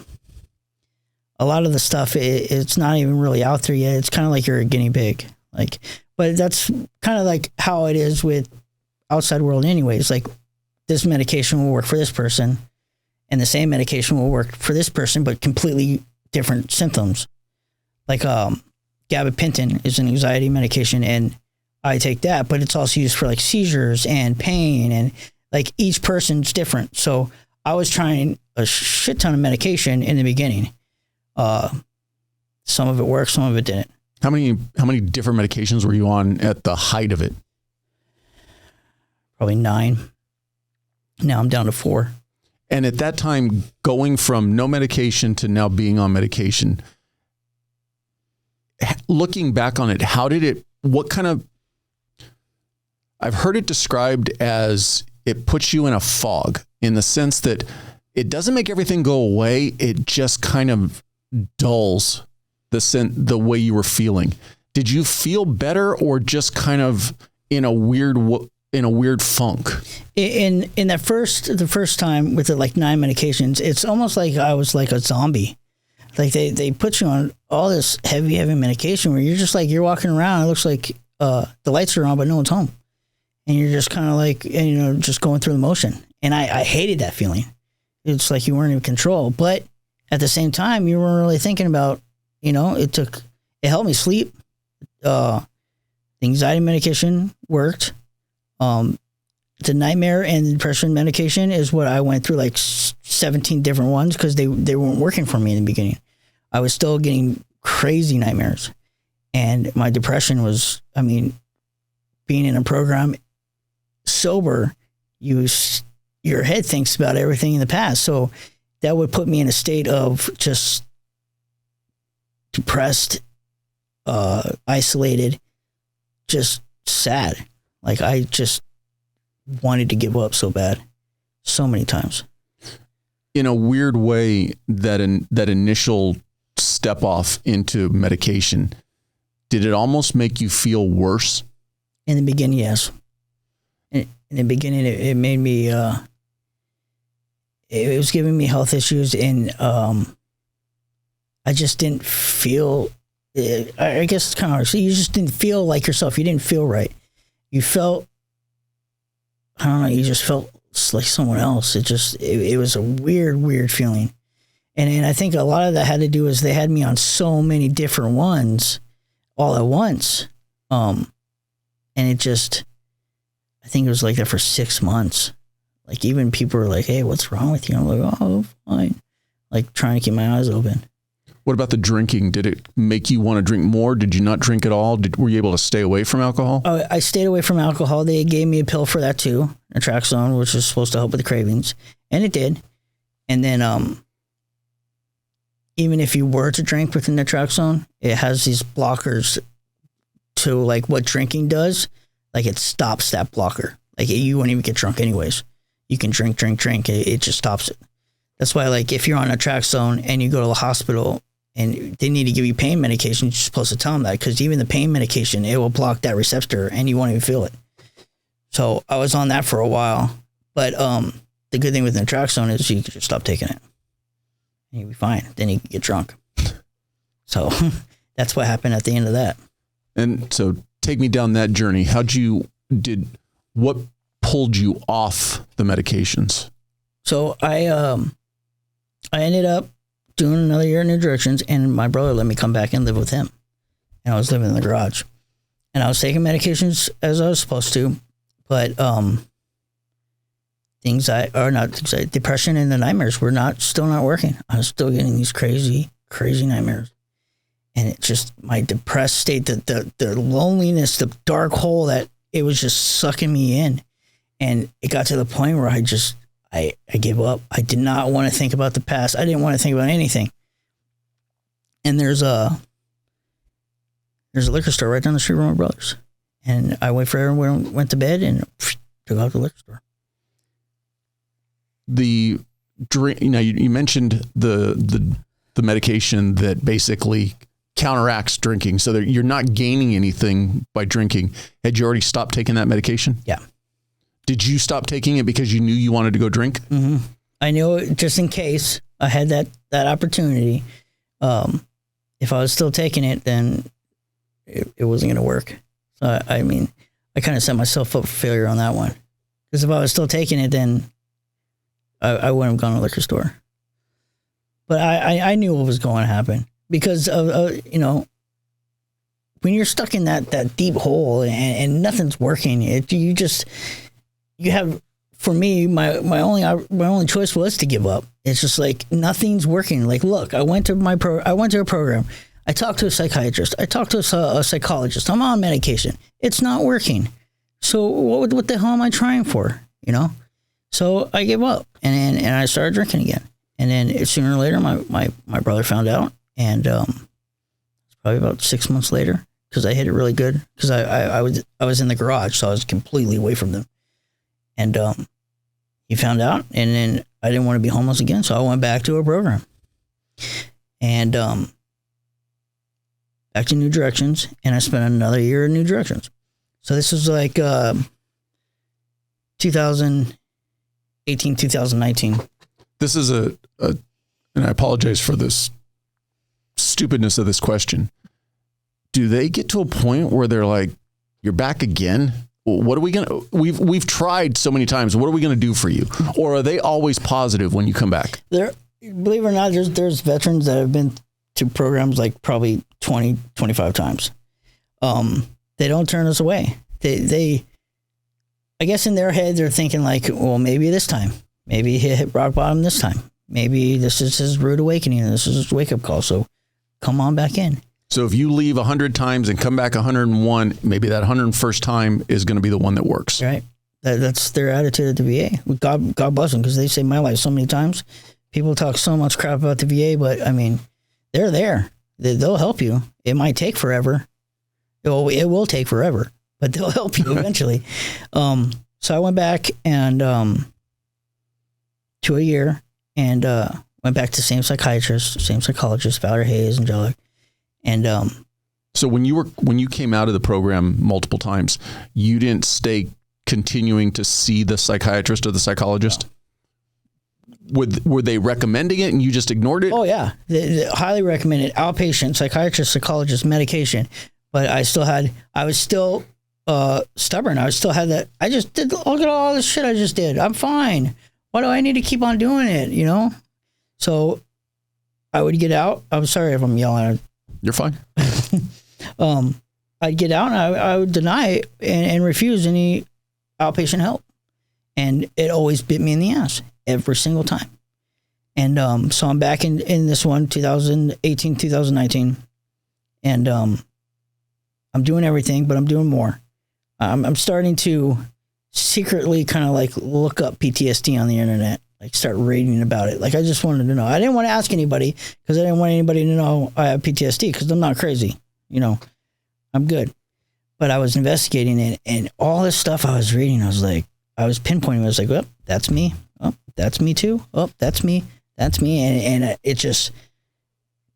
lot of the stuff, it's not even really out there yet. It's kind of like you're a guinea pig. Like, but that's kind of like how it is with outside world anyways. Like this medication will work for this person and the same medication will work for this person, but completely different symptoms. Like gabapentin is an anxiety medication and I take that, but it's also used for like seizures and pain and like each person's different. So I was trying a shit ton of medication in the beginning. Some of it worked, some of it didn't. How many different medications were you on at the height of it? Probably 9. Now I'm down to 4. And at that time, going from no medication to now being on medication, looking back on it, I've heard it described as it puts you in a fog in the sense that it doesn't make everything go away. It just kind of dulls the way you were feeling. Did you feel better or just kind of in a weird funk? In the first time with the like 9 medications, it's almost like I was like a zombie. Like they put you on all this heavy medication where you're just like, you're walking around. It looks like the lights are on, but no one's home. And you're just kind of like, just going through the motion. And I hated that feeling. It's like you weren't in control. But at the same time, you weren't really thinking about, it helped me sleep. The anxiety medication worked. The nightmare and the depression medication is what I went through like 17 different ones because they weren't working for me in the beginning. I was still getting crazy nightmares. And my depression was, being in a program sober, your head thinks about everything in the past. So that would put me in a state of just depressed, isolated, just sad. Like I just wanted to give up so bad, so many times. In a weird way, that initial step off into medication, did it almost make you feel worse? In the beginning, yes. In the beginning, it made me, it was giving me health issues and I just didn't feel, I guess it's kind of hard. So you just didn't feel like yourself. You didn't feel right. You felt, I don't know, you just felt like someone else. It was a weird feeling. And I think a lot of that had to do is they had me on so many different ones all at once. And it just, I think it was like that for 6 months. Like even people were like, hey, what's wrong with you? I'm like, oh, fine. Like trying to keep my eyes open. What about the drinking? Did it make you want to drink more? Did you not drink at all? Were you able to stay away from alcohol? Oh, I stayed away from alcohol. They gave me a pill for that too, naltrexone, which is supposed to help with the cravings. And it did. And then even if you were to drink with the naltrexone, it has these blockers to like what drinking does. Like it stops that blocker. Like you won't even get drunk anyways. You can drink. It just stops it. That's why like if you're on naltrexone and you go to the hospital and they need to give you pain medication, you're supposed to tell them that because even the pain medication, it will block that receptor and you won't even feel it. So I was on that for a while. But the good thing with naltrexone is you can just stop taking it. And you'll be fine. Then you can get drunk. So that's what happened at the end of that. And so take me down that journey. What pulled you off the medications? So I ended up doing another year in New Directions, and my brother let me come back and live with him. And I was living in the garage. And I was taking medications as I was supposed to, but depression and the nightmares were still not working. I was still getting these crazy nightmares. And it just, my depressed state, the loneliness, the dark hole that it was just sucking me in. And it got to the point where I gave up. I did not want to think about the past. I didn't want to think about anything. And there's a liquor store right down the street from my brother's. And I went for everyone, went to bed, and took out the liquor store. The drink, you mentioned the medication that basically counteracts drinking, so that you're not gaining anything by drinking. Had you already stopped taking that medication? Yeah. Did you stop taking it because you knew you wanted to go drink? Mm-hmm. I knew it just in case I had that opportunity. If I was still taking it, then it wasn't going to work. So I mean, I kind of set myself up for failure on that one. Because if I was still taking it, then I wouldn't have gone to the liquor store. But I knew what was going to happen because of when you're stuck in that deep hole and nothing's working, you have, for me, my only choice was to give up. It's just like nothing's working. Like, look, I went to a program. I talked to a psychiatrist. I talked to a psychologist. I'm on medication. It's not working. So what the hell am I trying for? So I gave up and I started drinking again. And then sooner or later, my brother found out, and it's probably about 6 months later, because I hit it really good, because I was in the garage, so I was completely away from them. And he found out, and then I didn't want to be homeless again, so I went back to a program. And back to New Directions, and I spent another year in New Directions. So this was like 2018, 2019. This is and I apologize for this stupidness of this question. Do they get to a point where they're like, you're back again? What are we going to, we've tried so many times. What are we going to do for you? Or are they always positive when you come back? Believe it or not, there's veterans that have been to programs like probably 20, 25 times. They don't turn us away. They, I guess in their head, they're thinking like, well, maybe this time, maybe he hit rock bottom this time. Maybe this is his rude awakening and this is his wake up call. So come on back in. So if you leave 100 times and come back 101, maybe that 101st time is going to be the one that works. Right. That's their attitude at the VA. God bless them, because they saved my life so many times. People talk so much crap about the VA, but I mean, they're there. They'll help you. It might take forever. It will take forever, but they'll help you eventually. So I went back and to a year and went back to same psychiatrist, same psychologist, Valerie Hayes, Angelic. And so when you came out of the program multiple times, you didn't stay continuing to see the psychiatrist or the psychologist? No. Were they recommending it and you just ignored it? Oh yeah, they highly recommended outpatient psychiatrist, psychologist, medication. But I was still stubborn. I still had that. I just did. Look at all this shit I just did. I'm fine. Why do I need to keep on doing it? So I would get out. I'm sorry if I'm yelling. You're fine. I'd get out and I would deny it and refuse any outpatient help. And it always bit me in the ass every single time. And so I'm back in this one, 2018, 2019. And I'm doing everything, but I'm doing more. I'm starting to secretly kind of like look up PTSD on the internet. Like start reading about it. Like I just wanted to know. I didn't want to ask anybody because I didn't want anybody to know I have PTSD because I'm not crazy. I'm good. But I was investigating it and all this stuff I was reading, I was pinpointing. I was like, well, that's me. Oh, that's me too. Oh, that's me. That's me. And it just,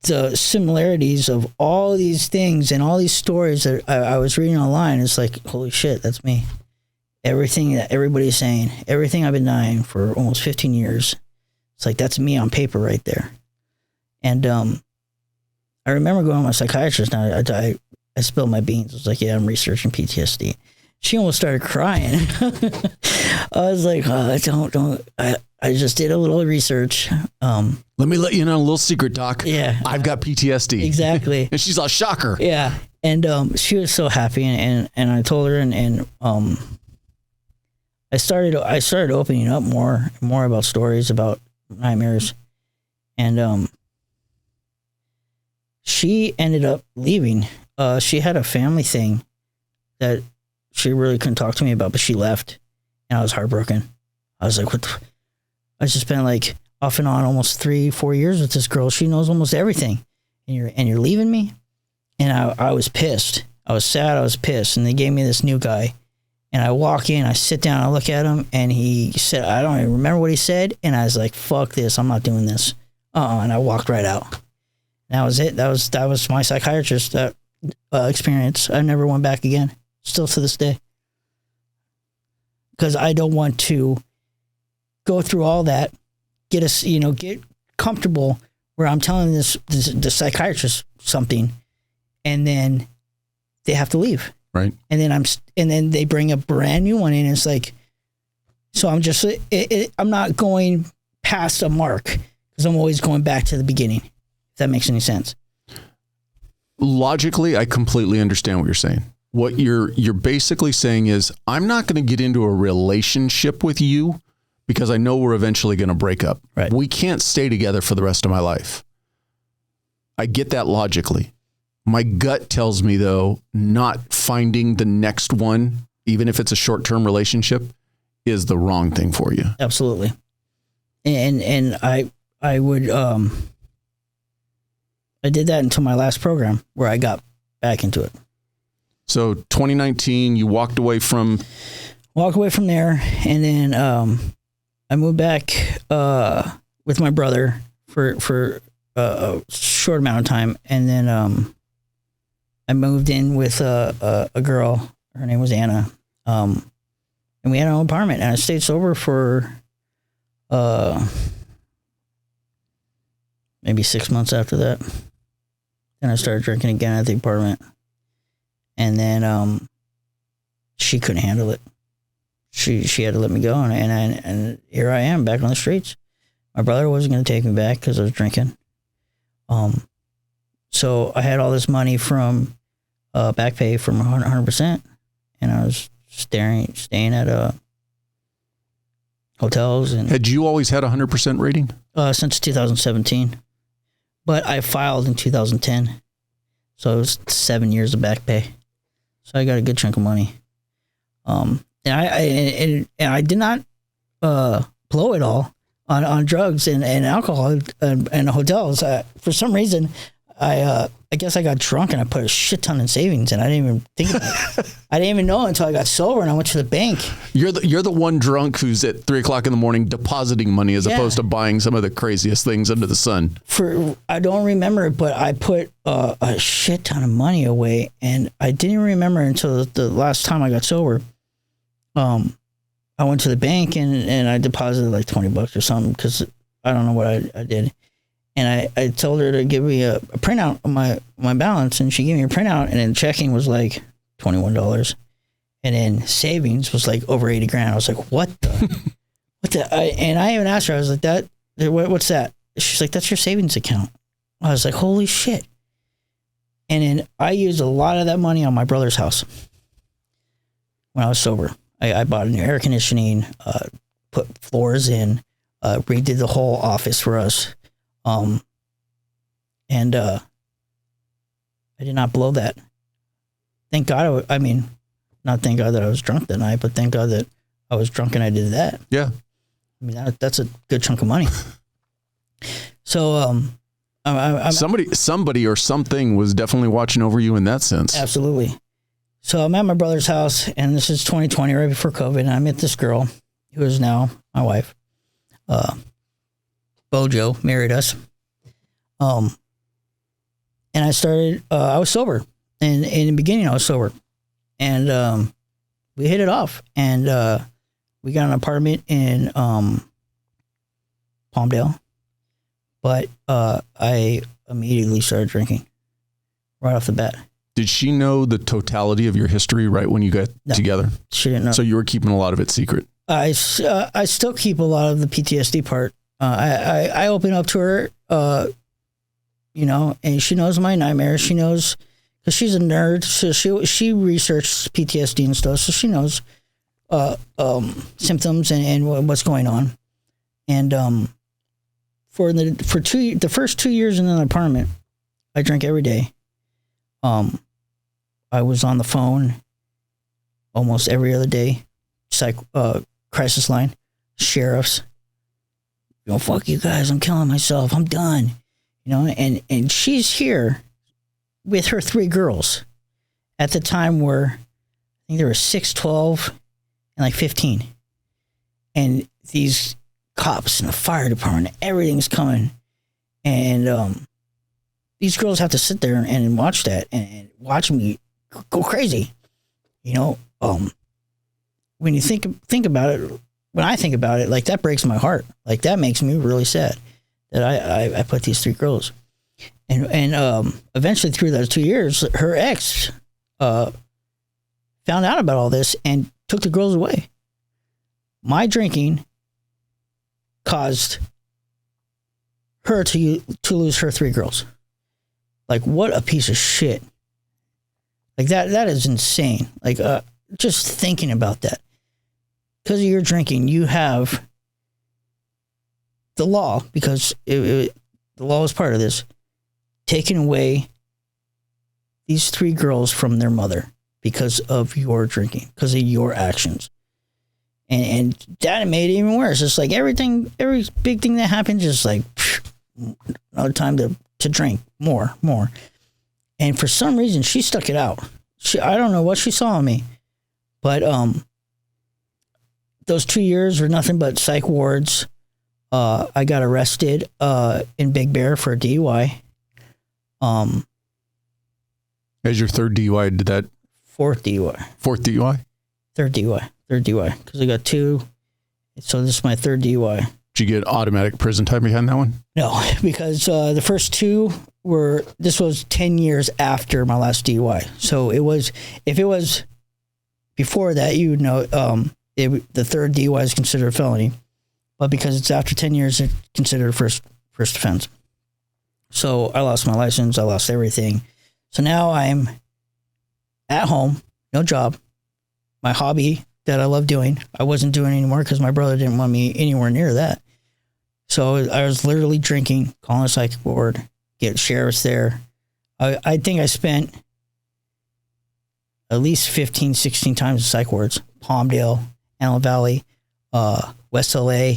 the similarities of all these things and all these stories that I was reading online, it's like, holy shit, that's me. Everything that everybody's saying, everything I've been denying for almost 15 years, it's like, that's me on paper right there. And I remember going to my psychiatrist and I spilled my beans. I was like, yeah, I'm researching PTSD. She almost started crying. I was like, I just did a little research. Let me let you know a little secret, Doc. Yeah. I've got PTSD. Exactly. And she's a shocker. Yeah. And she was so happy and I told her and I started opening up more about stories about nightmares, and she ended up leaving. She had a family thing that she really couldn't talk to me about, but she left, and I was heartbroken. I was like, I just spent like off and on almost 3-4 years with this girl. She knows almost everything, and you're leaving me. And I was pissed. I was sad. I was pissed. And they gave me this new guy. And I walk in, I sit down, I look at him, and he said, I don't even remember what he said. And I was like, fuck this. I'm not doing this. And I walked right out. That was it. That was my psychiatrist experience. I never went back again. Still to this day. Because I don't want to go through all that, get comfortable where I'm telling the psychiatrist something, and then they have to leave. Right. And then they bring a brand new one in. And it's like, so I'm just, I'm not going past a mark because I'm always going back to the beginning. If that makes any sense. Logically, I completely understand what you're saying. What you're basically saying is, I'm not going to get into a relationship with you because I know we're eventually going to break up. Right. We can't stay together for the rest of my life. I get that logically. My gut tells me, though, not finding the next one, even if it's a short-term relationship, is the wrong thing for you. Absolutely. And I would, I did that until my last program where I got back into it. So 2019, you walked away from there. And then, I moved back, with my brother for a short amount of time. And then, I moved in with a girl. Her name was Anna. And we had our own apartment. And I stayed sober for maybe 6 months after that. Then I started drinking again at the apartment. And then she couldn't handle it. She had to let me go. And here I am back on the streets. My brother wasn't going to take me back because I was drinking. So I had all this money from back pay from 100%, and I was staying at hotels. And had you always had 100% rating? Since 2017, but I filed in 2010, so it was 7 years of back pay. So I got a good chunk of money. And I did not blow it all on drugs and alcohol and hotels. For some reason, I guess I got drunk and I put a shit ton in savings, and I didn't even think about it. I didn't even know until I got sober and I went to the bank. You're the one drunk who's at 3 o'clock in the morning depositing money as opposed to buying some of the craziest things under the sun. I don't remember it, but I put a shit ton of money away, and I didn't remember until the last time I got sober. I went to the bank and I deposited like $20 or something because I don't know what I did. And I told her to give me a printout of my balance, and she gave me a printout, and then checking was like $21. And then savings was like over 80 grand. I was like, what the, and I even asked her, I was like, what's that? She's like, that's your savings account. I was like, holy shit. And then I used a lot of that money on my brother's house when I was sober. I bought a new air conditioning, put floors in, redid the whole office for us. And I did not blow that. Thank God. Not thank God that I was drunk that night, but thank God that I was drunk and I did that. Yeah. I mean, that's a good chunk of money. So, somebody or something was definitely watching over you in that sense. Absolutely. So I'm at my brother's house, and this is 2020, right before COVID, and I met this girl who is now my wife. Bojo married us. And I started, I was sober. And in the beginning, I was sober. And we hit it off. And we got an apartment in Palmdale. But I immediately started drinking right off the bat. Did she know the totality of your history right when you got together? She didn't know. So you were keeping a lot of it secret? I still keep a lot of the PTSD part. I open up to her, and she knows my nightmares. She knows, because she's a nerd, so she researched PTSD and stuff, so she knows symptoms and what's going on. And for the first 2 years in an apartment, I drank every day. I was on the phone almost every other day, crisis line, sheriffs. Fuck you guys, I'm killing myself, I'm done. And she's here with her 3 girls at the time where I think there were 6, 12, and like 15. And these cops and the fire department, everything's coming. And these girls have to sit there and watch that and watch me go crazy. When you think about it, when I think about it, like that breaks my heart. Like that makes me really sad that I put these 3 girls. And eventually through those 2 years, her ex found out about all this and took the girls away. My drinking caused her to lose her 3 girls. Like, what a piece of shit. Like that is insane. Like just thinking about that. Because of your drinking, you have the law, because the law is part of this, taking away these 3 girls from their mother because of your drinking, because of your actions. And that made it even worse. It's like every big thing that happens is like, another time to drink more. And for some reason, she stuck it out. I don't know what she saw in me, but those 2 years were nothing but psych wards. I got arrested in Big Bear for a DUI. As your 3rd DUI, did that? 4th DUI. 4th DUI? 3rd DUI. Because I got 2. So this is my 3rd DUI. Did you get automatic prison time behind that one? No, because the first 2 this was 10 years after my last DUI. So if it was before that, you would know, the 3rd DUI is considered a felony. But because it's after 10 years, it's considered a first offense. So I lost my license. I lost everything. So now I'm at home, no job. My hobby that I love doing, I wasn't doing anymore because my brother didn't want me anywhere near that. So I was literally drinking, calling a psych ward, get sheriffs there. I think I spent at least 15, 16 times in psych wards. Palmdale, Antelope Valley, West LA,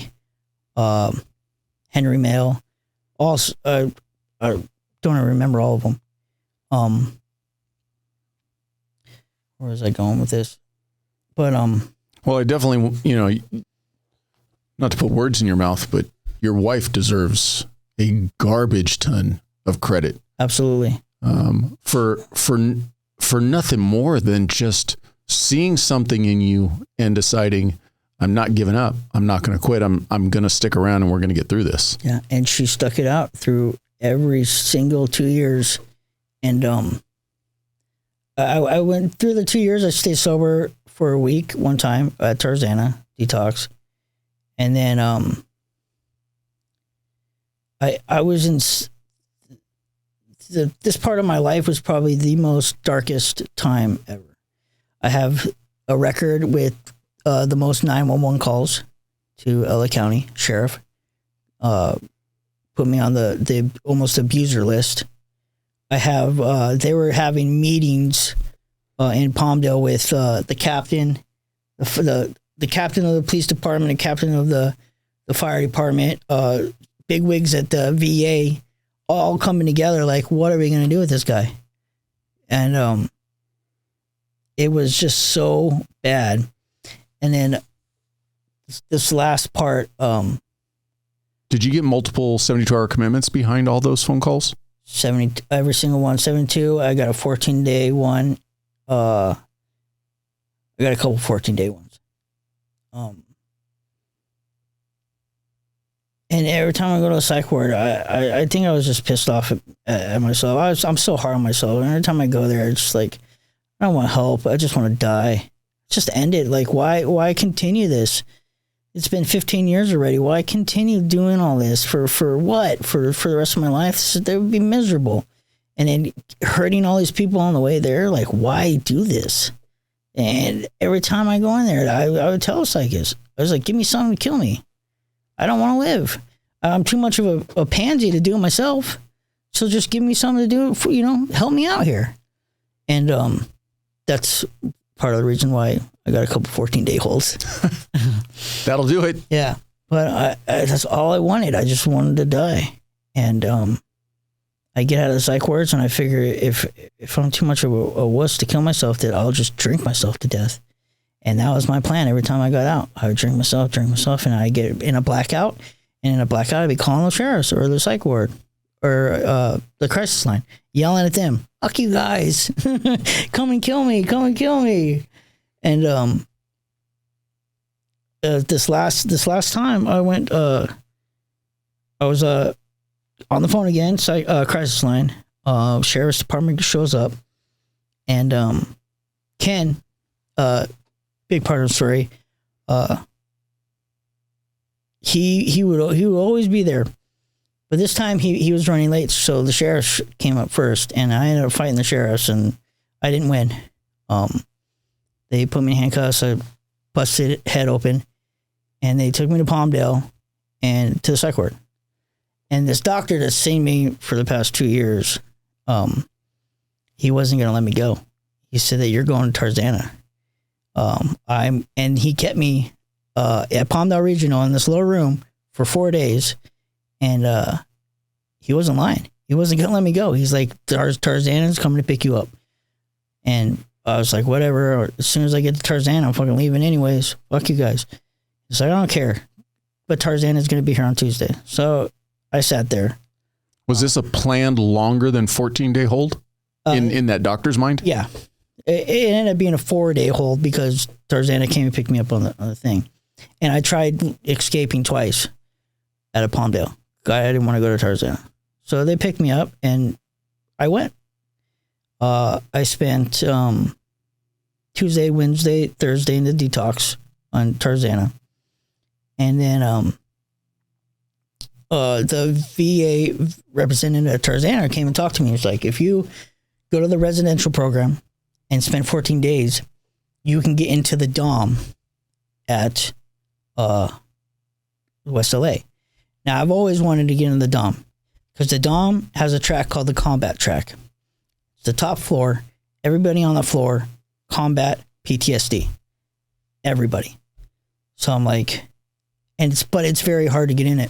Henry Mail. I don't remember all of them. Where was I going with this? But well, I definitely, not to put words in your mouth, but your wife deserves a garbage ton of credit. Absolutely. For nothing more than just seeing something in you and deciding, I'm not giving up. I'm not going to quit. I'm going to stick around and we're going to get through this. Yeah. And she stuck it out through every single 2 years. And I went through the 2 years. I stayed sober for a week one time at Tarzana detox. And then I was in this part of my life was probably the most darkest time ever. I have a record with the most 911 calls to LA County Sheriff. Put me on the almost abuser list. I have they were having meetings in Palmdale with the captain, the captain of the police department, and captain of the fire department, bigwigs at the VA, all coming together like, what are we going to do with this guy? And it was just so bad. And then this last part. Did you get multiple 72-hour commitments behind all those phone calls? 70, every single one. 72. I got a 14-day one. I got a couple 14-day ones. And every time I go to a psych ward, I think I was just pissed off at myself. I'm so hard on myself. And every time I go there, it's just like, I don't want help. I just want to die. Just end it. Like, why continue this? It's been 15 years already. Why continue doing all this? For what? For the rest of my life? They would be miserable. And then hurting all these people on the way there. Like, why do this? And every time I go in there, I would tell a psychist, I was like, give me something to kill me. I don't want to live. I'm too much of a pansy to do it myself. So just give me something to do, help me out here. And that's part of the reason why I got a couple 14-day holds. That'll do it. Yeah. But I that's all I wanted. I just wanted to die. And I get out of the psych wards and I figure if I'm too much of a wuss to kill myself, that I'll just drink myself to death. And that was my plan. Every time I got out, I would drink myself, and I get in a blackout. And in a blackout, I'd be calling the sheriffs or the psych ward or the crisis line, yelling at them, "Fuck you guys. Come and kill me. Come and kill me." And this last time I went, I was on the phone again, crisis line. Sheriff's department shows up, and Ken, big part of the story. He would always be there, but this time he was running late, so the sheriff came up first, and I ended up fighting the sheriffs, and I didn't win. They put me in handcuffs. I busted head open, and they took me to Palmdale and to the psych ward. And this doctor that's seen me for the past 2 years, he wasn't going to let me go. He said that you're going to Tarzana. And he kept me at Palmdale Regional in this little room for 4 days, and he wasn't lying. He wasn't going to let me go. He's like, Tarzana's coming to pick you up. And I was like, whatever. As soon as I get to Tarzana, I'm fucking leaving anyways. Fuck you guys. He's like, I don't care. But Tarzana's going to be here on Tuesday. So I sat there. Was this a planned longer than 14-day hold in that doctor's mind? Yeah. It ended up being a 4-day hold because Tarzana came and picked me up on the thing. And I tried escaping twice out of Palmdale. I didn't want to go to Tarzana. So they picked me up and I went. I spent Tuesday, Wednesday, Thursday in the detox on Tarzana. And then the VA representative at Tarzana came and talked to me. He was like, if you go to the residential program and spend 14 days, you can get into the DOM at West LA. Now, I've always wanted to get in the DOM because the DOM has a track called the combat track. It's the top floor. Everybody on the floor, combat, PTSD. Everybody. So I'm like, but it's very hard to get in it.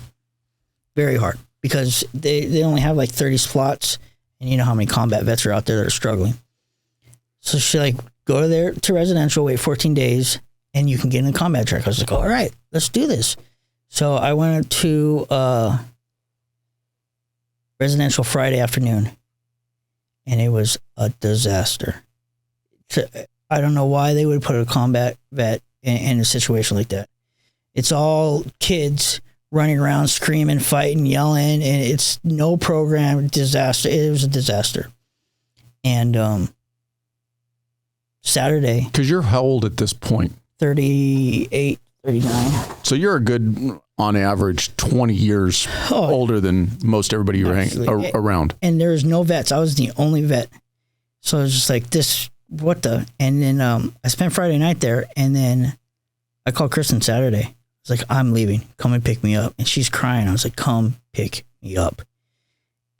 Very hard because they only have like 30 slots, and you know how many combat vets are out there that are struggling. So she like, go there to residential, wait 14 days, and you can get in the combat track. I was like, all right, let's do this. So I went to residential Friday afternoon, and it was a disaster. I don't know why they would put a combat vet in a situation like that. It's all kids running around, screaming, fighting, yelling, and it's no program, disaster. It was a disaster. And Saturday. Because you're how old at this point? 38, 39. So you're a good, on average, 20 years older than most everybody you were around. And there's no vets. I was the only vet. So it was just like this, what the? And then I spent Friday night there, and then I called Kristen Saturday. I was like, I'm leaving. Come and pick me up. And she's crying. I was like, come pick me up.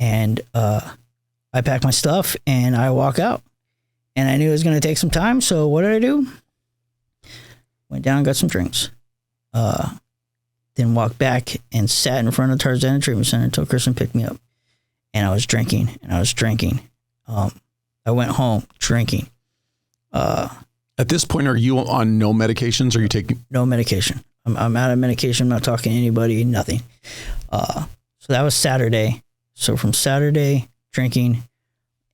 And I packed my stuff, and I walk out. And I knew it was going to take some time, so what did I do? Went down and got some drinks. Then walked back and sat in front of Tarzana Treatment Center until Kristen picked me up. And I was drinking, I went home drinking. At this point, are you on no medications? Or are you taking... No medication. I'm out of medication. I'm not talking to anybody, nothing. So that was Saturday. So from Saturday, drinking,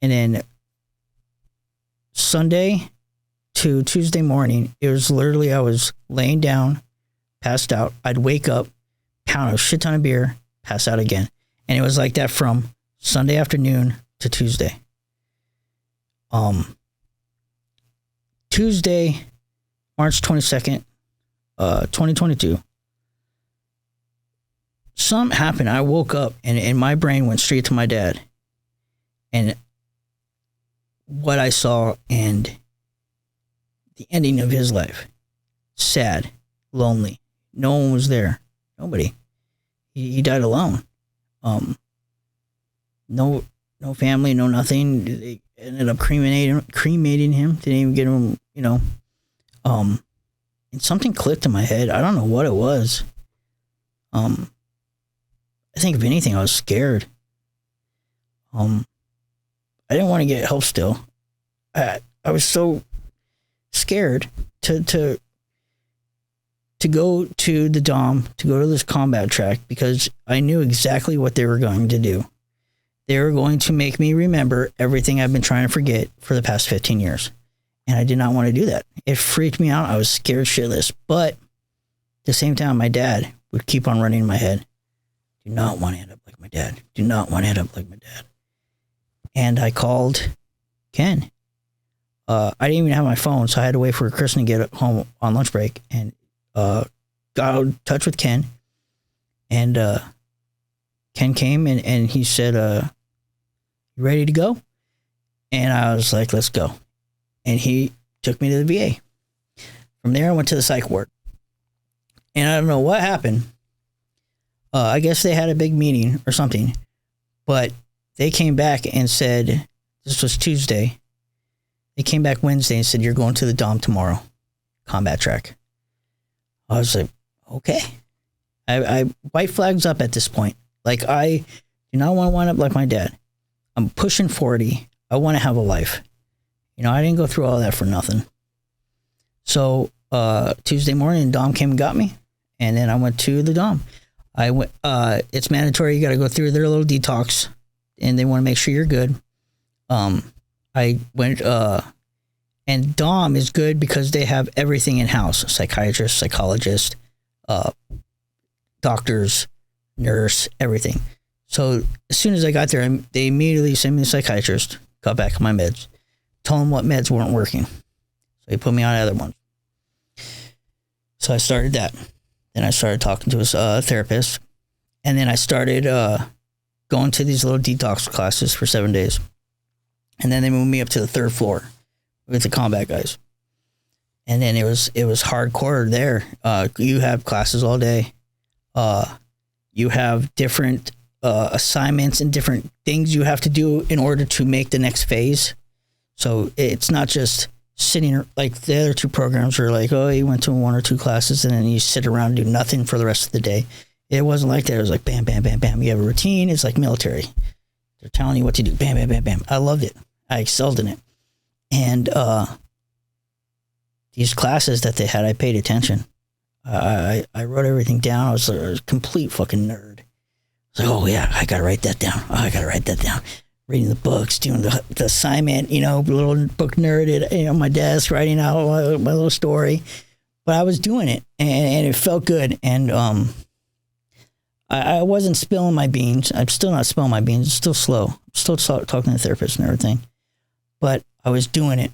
and then Sunday to Tuesday morning, it was literally, I was laying down, passed out. I'd wake up, pound a shit ton of beer, pass out again. And it was like that from Sunday afternoon to Tuesday. Tuesday, March 22nd, 2022. Something happened. I woke up and my brain went straight to my dad. And what I saw and the ending of his life. Sad, lonely. No one was there. Nobody. He died alone. No family, no nothing. They ended up cremating him. Didn't even get him, And something clicked in my head. I don't know what it was. I think if anything, I was scared. I didn't want to get help still. I was so scared to go to the Dom, to go to this combat track, because I knew exactly what they were going to do. They were going to make me remember everything I've been trying to forget for the past 15 years. And I did not want to do that. It freaked me out. I was scared shitless. But at the same time, my dad would keep on running in my head. Do not want to end up like my dad. Do not want to end up like my dad. And I called Ken. I didn't even have my phone, so I had to wait for Kristen to get home on lunch break, and got in touch with Ken. And Ken came and he said, "You ready to go?" And I was like, "Let's go." And he took me to the VA. From there, I went to the psych ward. And I don't know what happened. I guess they had a big meeting or something. But they came back and said, this was Tuesday. They came back Wednesday and said, "You're going to the Dom tomorrow, combat track." I was like, okay. I white flags up at this point. Like, I do not want to wind up like my dad. I'm pushing 40. I want to have a life. You know, I didn't go through all that for nothing. So Tuesday morning, Dom came and got me, and then I went to the Dom. I went. It's mandatory. You got to go through their little detox, and they want to make sure you're good. I went, and Dom is good because they have everything in house: psychiatrist, psychologist, doctors, nurse, everything. So as soon as I got there, they immediately sent me to the psychiatrist, got back on my meds, told him what meds weren't working. So he put me on other ones. So I started that. Then I started talking to his therapist. And then I started going to these little detox classes for 7 days. And then they moved me up to the 3rd floor with the combat guys. And then it was hardcore there. You have classes all day. You have different assignments and different things you have to do in order to make the next phase. So it's not just sitting like the other 2 programs are like, oh, you went to 1 or 2 classes and then you sit around and do nothing for the rest of the day. It wasn't like that. It was like bam, bam, bam, bam. You have a routine. It's like military. They're telling you what to do. Bam, bam, bam, bam. I loved it. I excelled in it. And these classes that they had, I paid attention. I wrote everything down. I was a complete fucking nerd. I was like, oh yeah, I gotta write that down. Oh, I gotta write that down. Reading the books, doing the assignment, you know, little book nerded, you know, my desk, writing out my little story. But I was doing it, and it felt good. And I wasn't spilling my beans. I'm still not spilling my beans. It's still slow. I'm still talking to the therapist and everything. But I was doing it.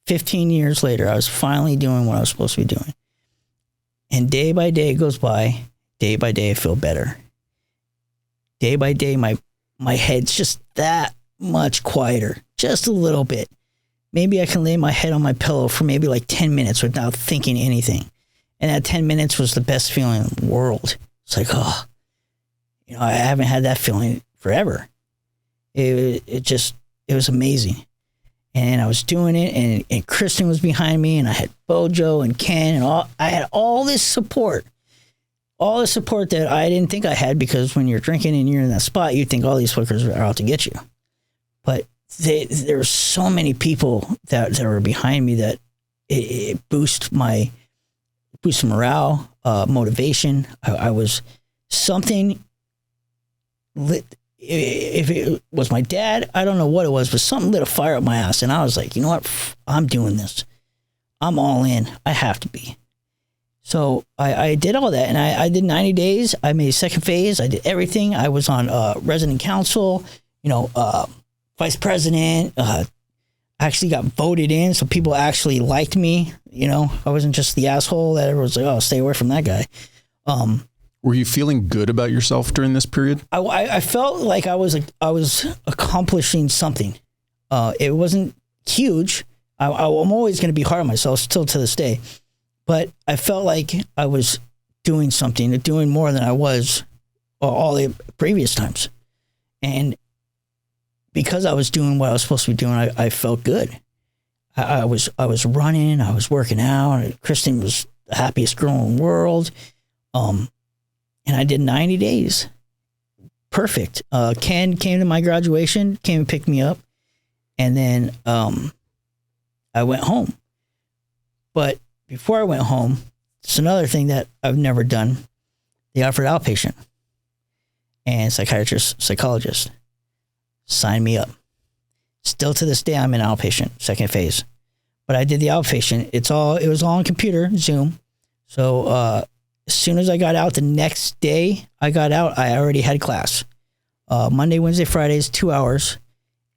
15 years later, I was finally doing what I was supposed to be doing. And day by day goes by. Day by day, I feel better. Day by day, my head's just that much quieter. Just a little bit. Maybe I can lay my head on my pillow for maybe like 10 minutes without thinking anything. And that 10 minutes was the best feeling in the world. It's like, oh, you know, I haven't had that feeling forever. It was amazing. And I was doing it, and Kristen was behind me, and I had Bojo and Ken, and I had all this support. All the support that I didn't think I had, because when you're drinking and you're in that spot, you think all these fuckers are out to get you. But there were so many people that were behind me that it boosted morale, motivation. I was something lit. If it was my dad, I don't know what it was, but something lit a fire up my ass. And I was like, you know what? I'm doing this. I'm all in. I have to be. So I did all that, and I did 90 days. I made 2nd phase. I did everything. I was on resident council, you know, vice president. I actually got voted in, so people actually liked me. You know, I wasn't just the asshole that everyone's like, oh, stay away from that guy. Were you feeling good about yourself during this period? I felt like I was accomplishing something. It wasn't huge. I'm always going to be hard on myself still to this day. But I felt like I was doing something, doing more than I was all the previous times. And because I was doing what I was supposed to be doing, I felt good. I was running, I was working out. Kristen was the happiest girl in the world. And I did 90 days. Perfect. Ken came to my graduation, came and picked me up. And then I went home. But before I went home, it's another thing that I've never done. They offered outpatient. And psychologist signed me up. Still to this day, I'm in outpatient, second phase. But I did the outpatient. It was all on computer, Zoom. So as soon as I got out, the next day I got out, I already had class. Monday, Wednesday, Fridays, 2 hours.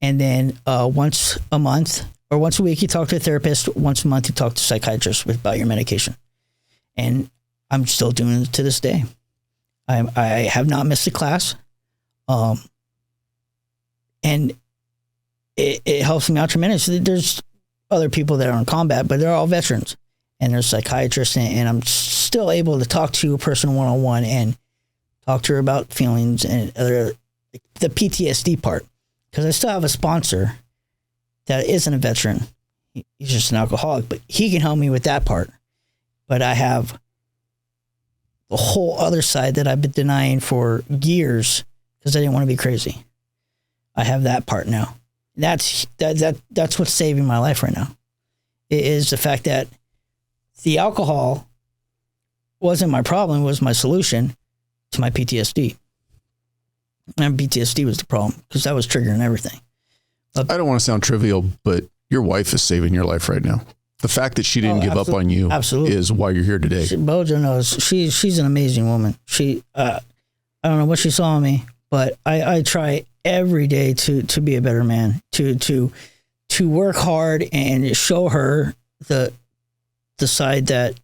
And then once a month or once a week, you talk to a therapist. Once a month, you talk to a psychiatrist about your medication. And I'm still doing it to this day. I have not missed a class. And it helps me out tremendously. There's other people that are in combat, but they're all veterans. And there's psychiatrists, and I'm still able to talk to a person one-on-one and talk to her about feelings and the PTSD part. Because I still have a sponsor that isn't a veteran. He's just an alcoholic, but he can help me with that part. But I have the whole other side that I've been denying for years because I didn't want to be crazy. I have that part now. That's what's saving my life right now. It is the fact that the alcohol wasn't my problem, it was my solution to my PTSD. And PTSD was the problem because that was triggering everything. I don't want to sound trivial, but your wife is saving your life right now. The fact that she didn't give up on you is why you're here today. Bojo knows she's an amazing woman. I don't know what she saw in me, but I try every day to be a better man, to work hard and show her the side that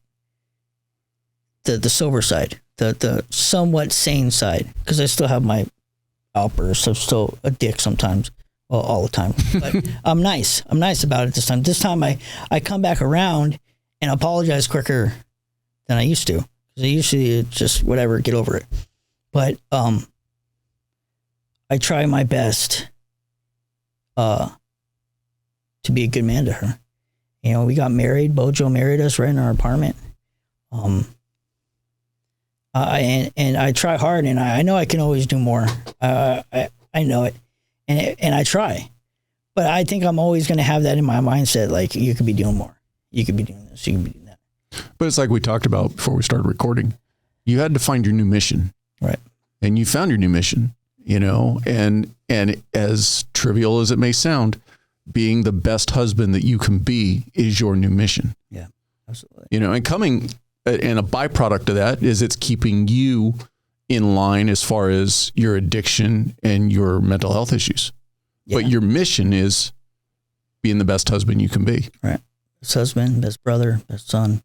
the sober side, the somewhat sane side, because I still have my outbursts. I'm still a dick sometimes. Well, all the time. But I'm nice. I'm nice about it this time. This time I come back around and apologize quicker than I used to. Because I usually just whatever, get over it. But I try my best to be a good man to her. You know, we got married. Bojo married us right in our apartment. And I try hard, and I know I can always do more. I know it. And I try, but I think I'm always going to have that in my mindset. Like, you could be doing more. You could be doing this. You could be doing that. But it's like we talked about before we started recording. You had to find your new mission. Right. And you found your new mission, you know, and as trivial as it may sound, being the best husband that you can be is your new mission. Yeah, absolutely. You know, and a byproduct of that is it's keeping you in line as far as your addiction and your mental health issues. Yeah. But your mission is being the best husband you can be. Right. Best husband, best brother, best son.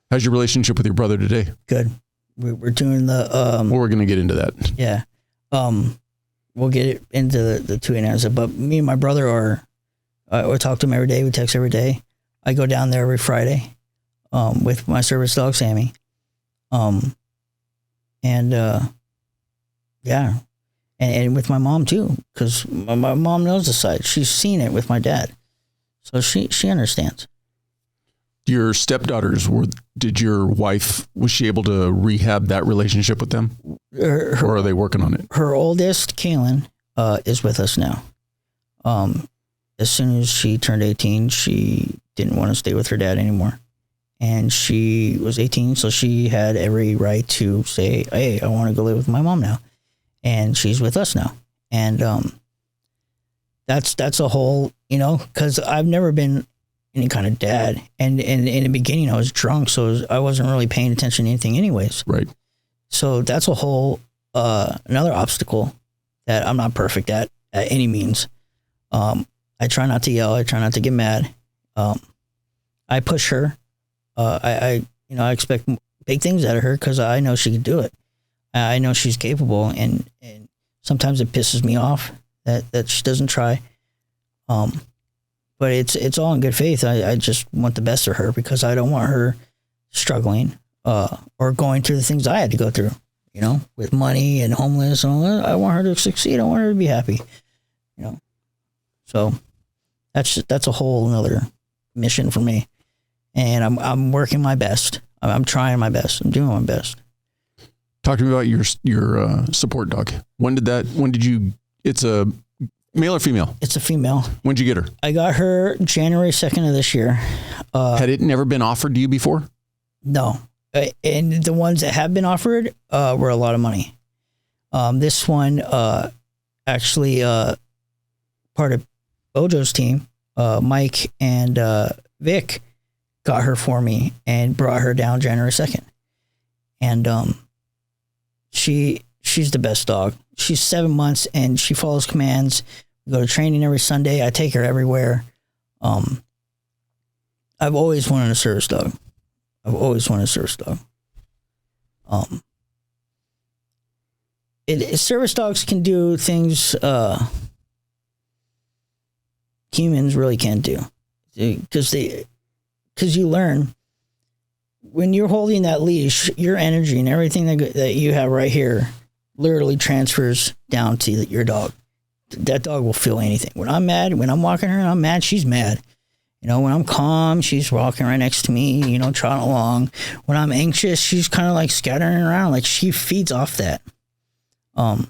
How's your relationship with your brother today? Good. We're doing the... well, we're going to get into that. Yeah. We'll get it into the two answer. But me and my brother we talk to him every day. We text every day. I go down there every Friday with my service dog, Sammy. Yeah. And with my mom too, because my mom knows the side. She's seen it with my dad. So she understands. Your stepdaughters, was she able to rehab that relationship with them? Or are they working on it? Her oldest, Kaylin, is with us now. As soon as she turned 18, she didn't want to stay with her dad anymore. And she was 18, so she had every right to say, hey, I want to go live with my mom now. And she's with us now. And that's a whole, you know, because I've never been any kind of dad. And in the beginning, I was drunk, so I wasn't really paying attention to anything anyways. Right. So that's a whole, another obstacle that I'm not perfect at any means. I try not to yell. I try not to get mad. I push her. I expect big things out of her because I know she can do it. I know she's capable, and sometimes it pisses me off that she doesn't try. But it's all in good faith. I just want the best of her because I don't want her struggling or going through the things I had to go through, you know, with money and homeless and all that. I want her to succeed. I want her to be happy, you know. So that's a whole another mission for me. And I'm working my best. I'm trying my best. I'm doing my best. Talk to me about your support dog. When did you, it's a male or female? It's a female. When did you get her? I got her January 2nd of this year. Had it never been offered to you before? No. And the ones that have been offered were a lot of money. This one, actually, part of Bojo's team, Mike and Vic, got her for me and brought her down January 2nd. And she's the best dog. She's 7 months and she follows commands. We go to training every Sunday. I take her everywhere. I've always wanted a service dog. Service dogs can do things humans really can't do, because you learn when you're holding that leash, your energy and everything that you have right here literally transfers down to your dog. That dog will feel anything. When I'm mad, when I'm walking her and I'm mad, she's mad. You know, when I'm calm, she's walking right next to me, you know, trotting along. When I'm anxious, she's kind of like scattering around, like she feeds off that. And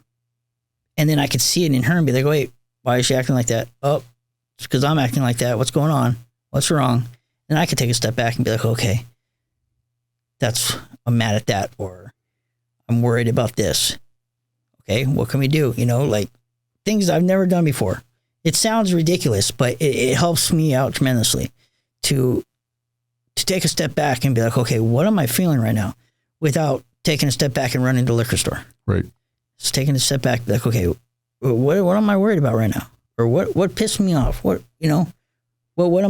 then I could see it in her and be like, wait, why is she acting like that? Oh, it's because I'm acting like that. What's going on? What's wrong? And I could take a step back and be like, okay, I'm mad at that, or I'm worried about this. Okay, what can we do? You know, like things I've never done before. It sounds ridiculous, but it helps me out tremendously to take a step back and be like, okay, what am I feeling right now? Without taking a step back and running to the liquor store. Right. Just taking a step back, be like, okay, what am I worried about right now? Or what pissed me off? What am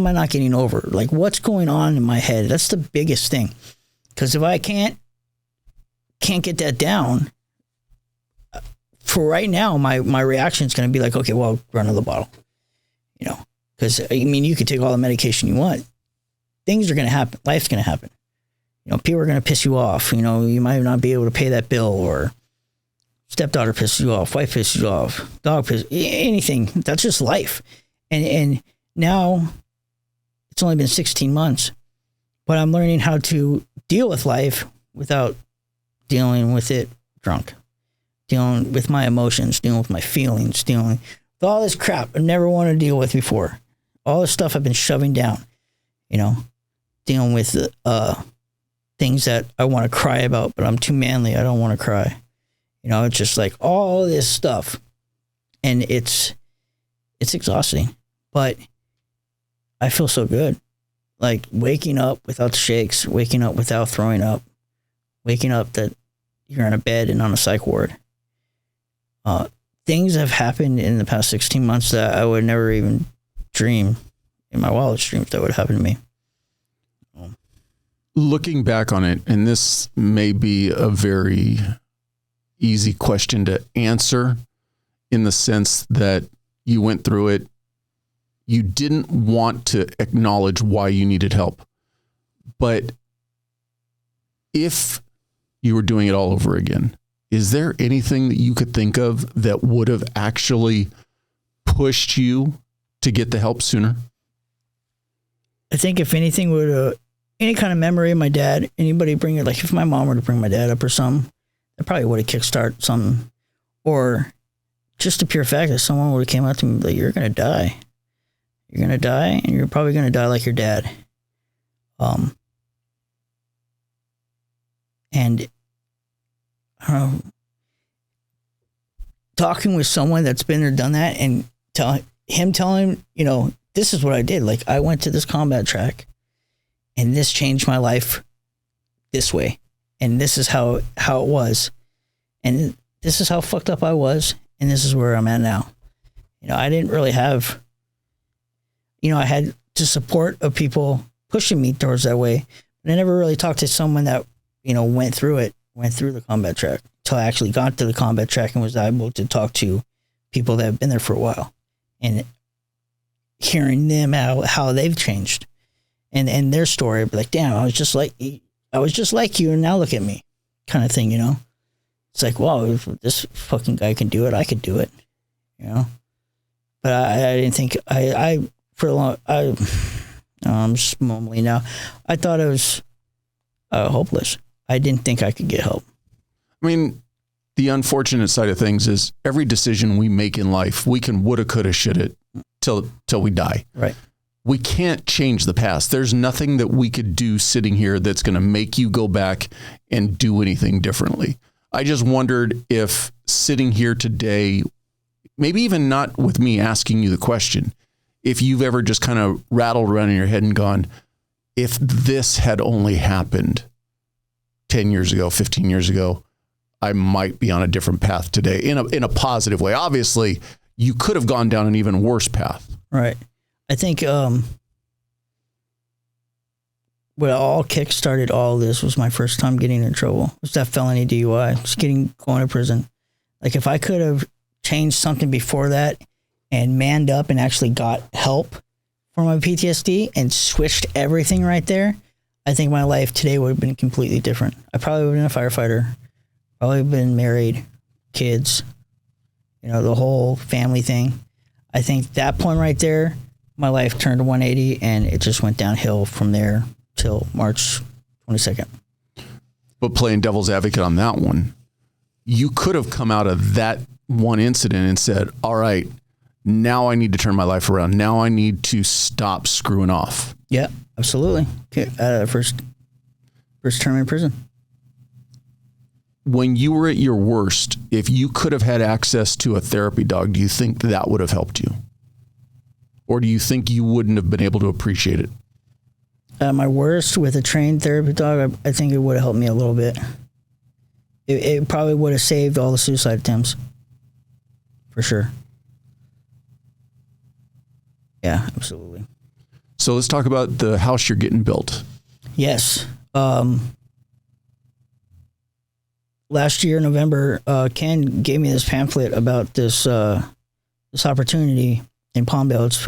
I not getting over? Like, what's going on in my head? That's the biggest thing. Because if I can't get that down, for right now, my reaction is going to be like, okay, well, run to the bottle, you know, because I mean, you could take all the medication you want. Things are going to happen. Life's going to happen. You know, people are going to piss you off. You know, you might not be able to pay that bill, or stepdaughter pisses you off, wife pisses you off, dog pisses, anything. That's just life. And now it's only been 16 months, but I'm learning how to deal with life without dealing with it drunk. Dealing with my emotions, dealing with my feelings, dealing with all this crap I never wanted to deal with before. All this stuff I've been shoving down, you know, dealing with things that I want to cry about, but I'm too manly. I don't want to cry. You know, it's just like all this stuff. And it's exhausting, but I feel so good. Like waking up without the shakes, waking up without throwing up, waking up that you're in a bed and on a psych ward. Things have happened in the past 16 months that I would never even dream in my wildest dreams that would happen to me. Looking back on it, and this may be a very easy question to answer in the sense that you went through it, you didn't want to acknowledge why you needed help. But if you were doing it all over again, is there anything that you could think of that would have actually pushed you to get the help sooner? I think if anything would, any kind of memory of my dad, anybody bring it, like if my mom were to bring my dad up or something, that probably would have kickstarted something. Or just the pure fact that someone would have came up to me like, you're going to die. You're going to die, and you're probably going to die like your dad. And I don't know, talking with someone that's been there, done that, and telling him, you know, this is what I did. Like, I went to this combat track, and this changed my life this way, and this is how it was, and this is how fucked up I was, and this is where I'm at now. You know, I didn't really have, you know, I had the support of people pushing me towards that way, but I never really talked to someone that, you know, went through the combat track until I actually got to the combat track and was able to talk to people that have been there for a while and hearing them how they've changed and their story. I'd be like, damn, I was just like you, and now look at me, kind of thing, you know? It's like, wow, if this fucking guy can do it, I could do it, you know? But I didn't think, I don't I'm just mumbling now. I thought it was hopeless. I didn't think I could get help. I mean, the unfortunate side of things is every decision we make in life, we can woulda, coulda, shoulda till we die. Right. We can't change the past. There's nothing that we could do sitting here that's going to make you go back and do anything differently. I just wondered if sitting here today, maybe even not with me asking you the question, if you've ever just kind of rattled around in your head and gone, if this had only happened 10 years ago, 15 years ago, I might be on a different path today in a positive way. Obviously, you could have gone down an even worse path. Right. I think what all kick-started all this was my first time getting in trouble. It was that felony DUI, just going to prison. Like, if I could have changed something before that and manned up and actually got help for my PTSD and switched everything right there, I think my life today would have been completely different. I probably would have been a firefighter, probably been married, kids, the whole family thing. I think that point right there, my life turned 180 and it just went downhill from there till March 22nd. But playing devil's advocate on that one, you could have come out of that one incident and said, all right, now I need to turn my life around. Now I need to stop screwing off. Yeah, absolutely. First term in prison. When you were at your worst, if you could have had access to a therapy dog, do you think that would have helped you? Or do you think you wouldn't have been able to appreciate it? At my worst, with a trained therapy dog, I think it would have helped me a little bit. It probably would have saved all the suicide attempts. For sure. Yeah, absolutely. So let's talk about the house you're getting built. Yes. Last year, November, Ken gave me this pamphlet about this opportunity in Palmdale. It's,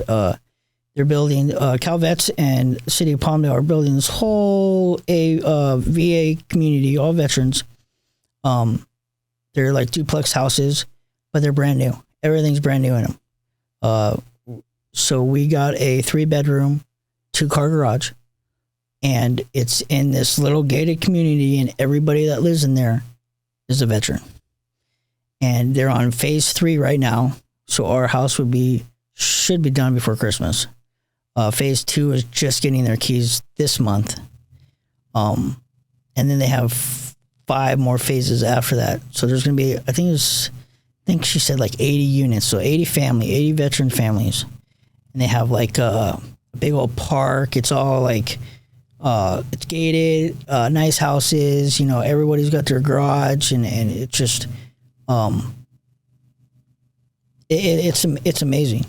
they're building, Calvets and the city of Palmdale are building this whole VA community, all veterans. They're like duplex houses, but they're brand new. Everything's brand new in them. So we got a 3-bedroom, 2-car garage, and it's in this little gated community, and everybody that lives in there is a veteran. And they're on phase 3 right now. So our house should be done before Christmas. Phase 2 is just getting their keys this month. And then they have 5 more phases after that. So there's going to be, I think she said like 80 units. So 80 veteran families. And they have like a big old park. It's all like, it's gated, nice houses, everybody's got their garage, and it's just, it's amazing.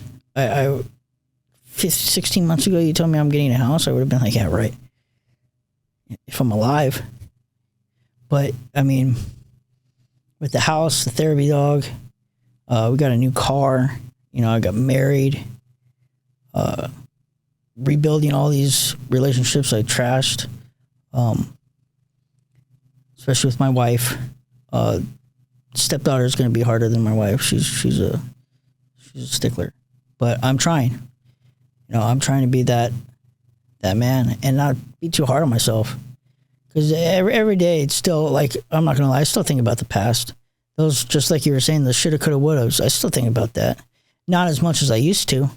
16 months ago, you told me I'm getting a house, I would have been like, yeah, right. If I'm alive. But I mean, with the house, the therapy dog, we got a new car, I got married, rebuilding all these relationships I trashed, especially with my wife. Stepdaughter is going to be harder than my wife. She's a stickler, but I'm trying. I'm trying to be that man and not be too hard on myself. Because every day it's still like, I'm not going to lie, I still think about the past. Those, just like you were saying, the shoulda, coulda, wouldas. I still think about that. Not as much as I used to.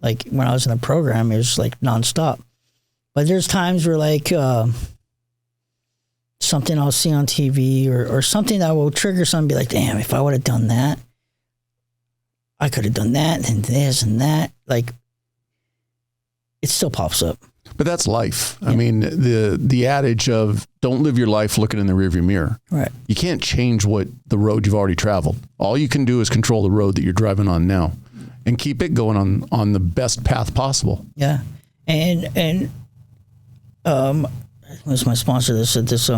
Like when I was in the program, it was like nonstop. But there's times where like something I'll see on TV or something that will trigger something, be like, damn, if I would have done that, I could have done that and this and that. Like, it still pops up. But that's life. Yeah. I mean, the adage of don't live your life looking in the rearview mirror. Right. You can't change the road you've already traveled. All you can do is control the road that you're driving on now. And keep it going on the best path possible. Yeah, and was my sponsor that said this.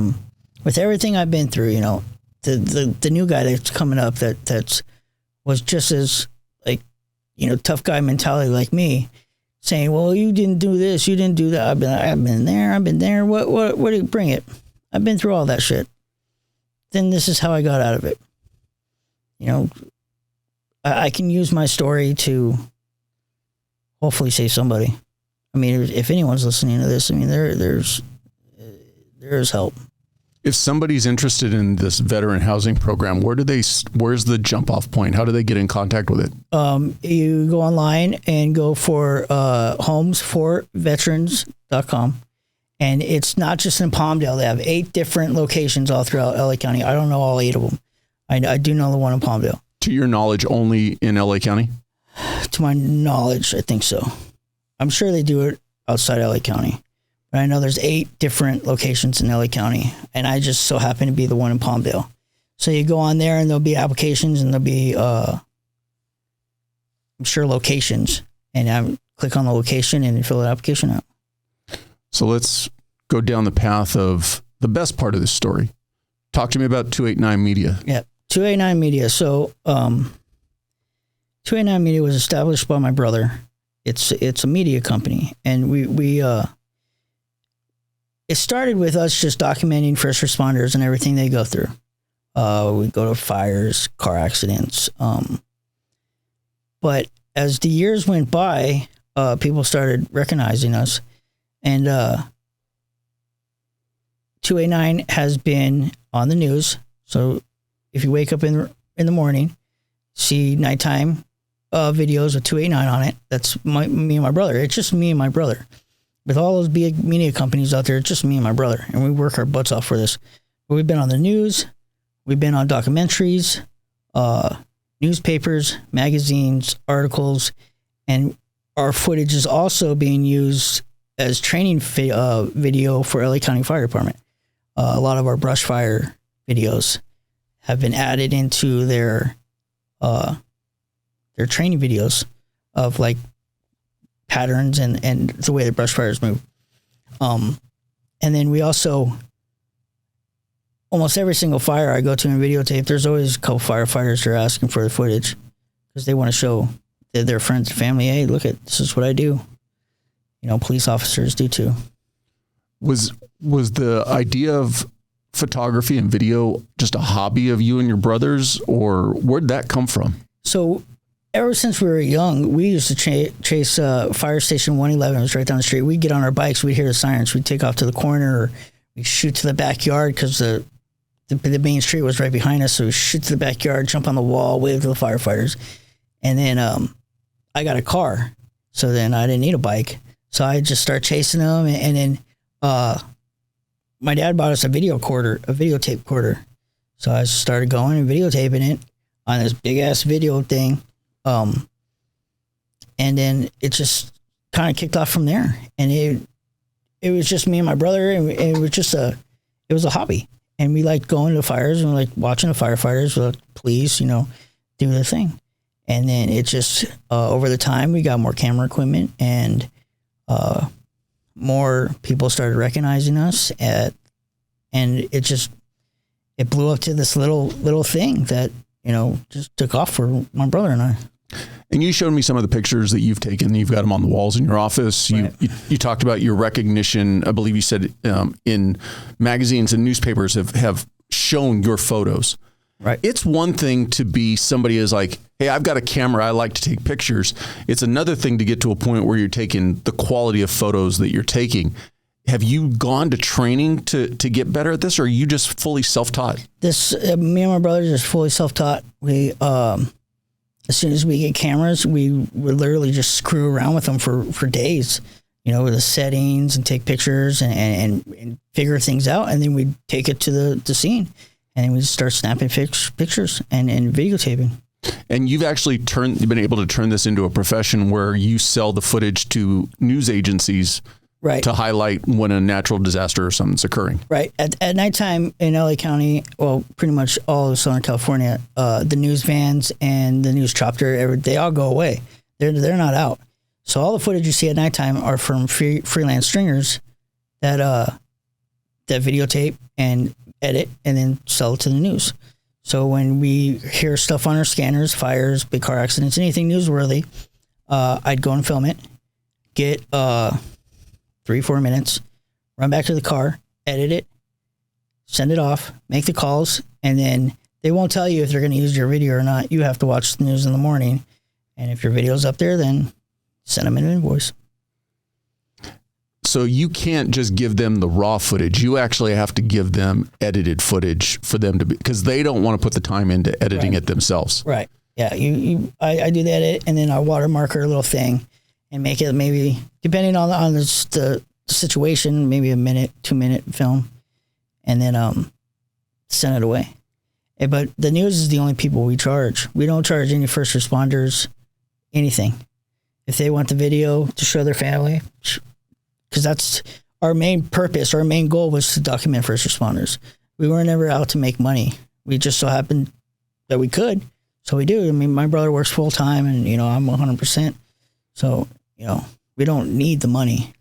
With everything I've been through, the new guy that's coming up that was just as like, tough guy mentality like me, saying, well, you didn't do this, you didn't do that. I've been there. What do you bring it? I've been through all that shit. Then this is how I got out of it. I can use my story to hopefully save somebody. I mean, if anyone's listening to this, I mean, there's help. If somebody's interested in this veteran housing program, where's the jump off point? How do they get in contact with it? You go online and go for homesforveterans.com. And it's not just in Palmdale. They have 8 different locations all throughout LA County. I don't know all 8 of them. I do know the one in Palmdale. To your knowledge, only in LA County? To my knowledge, I think so. I'm sure they do it outside LA County. But I know there's 8 different locations in LA County. And I just so happen to be the one in Palmdale. So you go on there and there'll be applications and there'll be, I'm sure, locations. And I click on the location and fill the application out. So let's go down the path of the best part of this story. Talk to me about 289 Media. Yeah, 289 Media. So 289 Media was established by my brother. It's a media company, and we it started with us just documenting first responders and everything they go through. We go to fires, car accidents. But as the years went by, people started recognizing us. And 289 has been on the news. So if you wake up in the morning, see nighttime videos with 289 on it, that's me and my brother. It's just me and my brother. With all those big media companies out there, it's just me and my brother. And we work our butts off for this. But we've been on the news. We've been on documentaries, newspapers, magazines, articles, and our footage is also being used as training video for LA County Fire Department. A lot of our brush fire videos have been added into their training videos of like patterns and the way the brush fires move. And then we also, almost every single fire I go to and videotape, there's always a couple firefighters who are asking for the footage because they want to show their friends and family, hey, look this is what I do. You know, police officers do too. Was the idea of photography and video just a hobby of you and your brothers, or where'd that come from? So ever since we were young, we used to chase Fire Station 111. It was right down the street. We'd get on our bikes. We'd hear the sirens. We'd take off to the corner, or we'd shoot to the backyard because the main street was right behind us. So we'd shoot to the backyard, jump on the wall, wave to the firefighters. And then I got a car. So then I didn't need a bike. So I just start chasing them. And then my dad bought us a videotape recorder. So I started going and videotaping it on this big ass video thing. And then it just kind of kicked off from there. And it was just me and my brother, and it was a hobby. And we liked going to fires and we liked watching the firefighters, the police, do their thing. And then it just, over the time, we got more camera equipment and more people started recognizing us and it blew up to this little thing that, just took off for my brother and I. And you showed me some of the pictures that you've taken. You've got them on the walls in your office. Right. You talked about your recognition. I believe you said in magazines and newspapers have shown your photos. Right. It's one thing to be somebody is like, hey, I've got a camera. I like to take pictures. It's another thing to get to a point where you're taking the quality of photos that you're taking. Have you gone to training to get better at this, or are you just fully self-taught? Me and my brother are just fully self-taught. We, as soon as we get cameras, we would literally just screw around with them for days, with the settings and take pictures and figure things out. And then we'd take it to the scene and then we'd start snapping pictures and videotaping. And you've actually been able to turn this into a profession where you sell the footage to news agencies. Right. To highlight when a natural disaster or something's occurring. Right. At nighttime in LA County, well, pretty much all of Southern California, the news vans and the news chopper, they all go away. They're not out. So all the footage you see at nighttime are from freelance stringers that videotape and edit and then sell it to the news. So when we hear stuff on our scanners, fires, big car accidents, anything newsworthy, I'd go and film it, get 3-4 minutes, run back to the car, edit it, send it off, make the calls, and then they won't tell you if they're going to use your video or not. You have to watch the news in the morning. And if your video's up there, then send them an invoice. So you can't just give them the raw footage. You actually have to give them edited footage for them to be, because they don't want to put the time into editing it themselves. Right. Yeah. I do the edit, and then I watermark her little thing and make it maybe, depending on the situation, maybe a minute, 2-minute film, and then send it away. But the news is the only people we charge. We don't charge any first responders anything. If they want the video to show their family, because that's our main purpose, our main goal was to document first responders. We were never out to make money. We just so happened that we could. So we do. I mean, my brother works full time, and, I'm 100%. So, we don't need the money.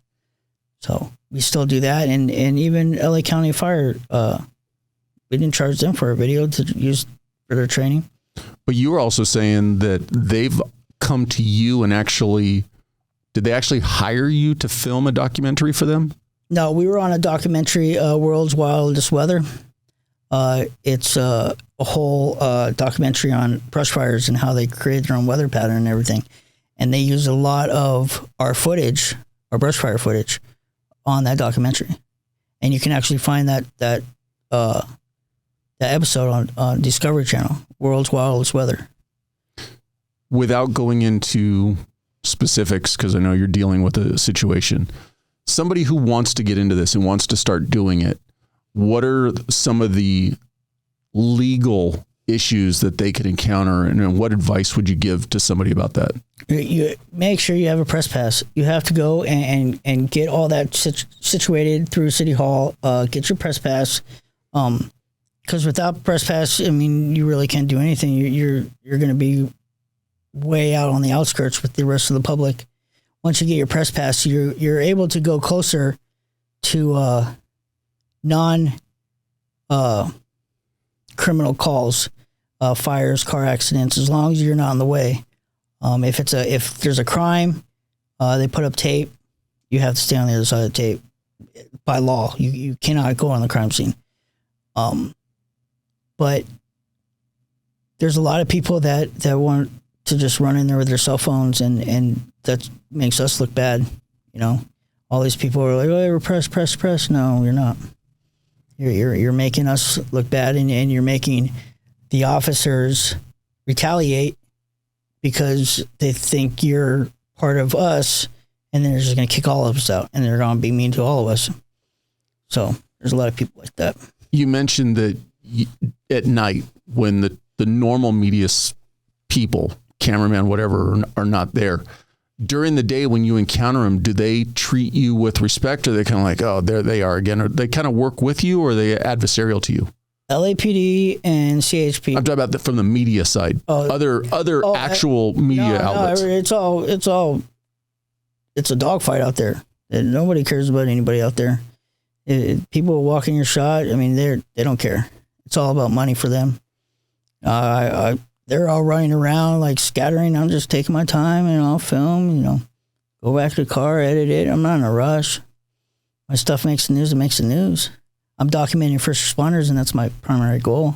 So we still do that. And even LA County Fire, we didn't charge them for a video to use for their training. But you were also saying that they've come to you and did they actually hire you to film a documentary for them? No, we were on a documentary, World's Wildest Weather. It's a whole documentary on brush fires and how they create their own weather pattern and everything. And they use a lot of our footage, our brush fire footage, on that documentary. And you can actually find that episode on Discovery Channel, World's Wildest Weather. Without going into specifics, because I know you're dealing with a situation, somebody who wants to get into this and wants to start doing it, what are some of the legal issues that they could encounter, and what advice would you give to somebody about that? You make sure you have a press pass. You have to go and get all that situated through City Hall. Get your press pass. Because without press pass, I mean, you really can't do anything. You're going to be way out on the outskirts with the rest of the public. Once you get your press pass, you're able to go closer to non criminal calls, fires, car accidents, as long as you're not in the way. If there's a crime, they put up tape. You have to stay on the other side of the tape. By law, you cannot go on the crime scene. But there's a lot of people that want to just run in there with their cell phones, and that makes us look bad. All these people are like, "Oh, press." No, you're not. You're making us look bad, and you're making the officers retaliate because they think you're part of us, and then they're just going to kick all of us out, and they're going to be mean to all of us. So there's a lot of people like that. You mentioned that at night, when the normal media people, cameraman, whatever, are not there, during the day when you encounter them, do they treat you with respect, or are they kind of like, oh, there they are again? Or they kind of work with you, or are they adversarial to you? LAPD and CHP. I'm talking about from the media side. Other actual media outlets. It's a dogfight out there. Nobody cares about anybody out there. People walking your shot, I mean, they don't care. It's all about money for them. They're all running around like scattering. I'm just taking my time and I'll film, go back to the car, edit it. I'm not in a rush. My stuff makes the news. It makes the news. I'm documenting first responders, and that's my primary goal.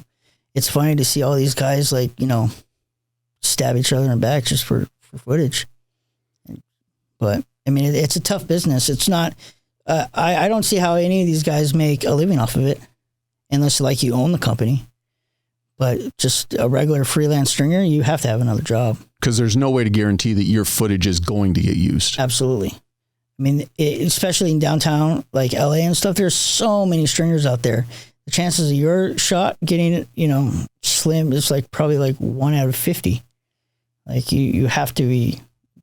It's funny to see all these guys stab each other in the back just for footage. But I mean, it's a tough business. It's not, I don't see how any of these guys make a living off of it unless you own the company. But just a regular freelance stringer, you have to have another job. Because there's no way to guarantee that your footage is going to get used. Absolutely. I mean, especially in downtown, like LA and stuff, there's so many stringers out there. The chances of your shot getting, slim is probably 1 out of 50. You have to be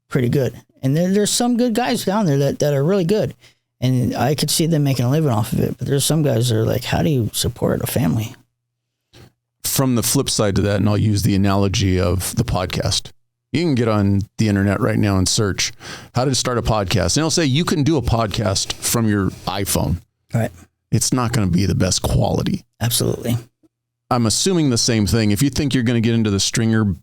pretty good. And there's some good guys down there that are really good. And I could see them making a living off of it. But there's some guys that are like, how do you support a family? From the flip side to that, and I'll use the analogy of the podcast. You can get on the internet right now and search how to start a podcast. And it'll say you can do a podcast from your iPhone. Right. It's not going to be the best quality. Absolutely. I'm assuming the same thing. If you think you're going to get into the stringer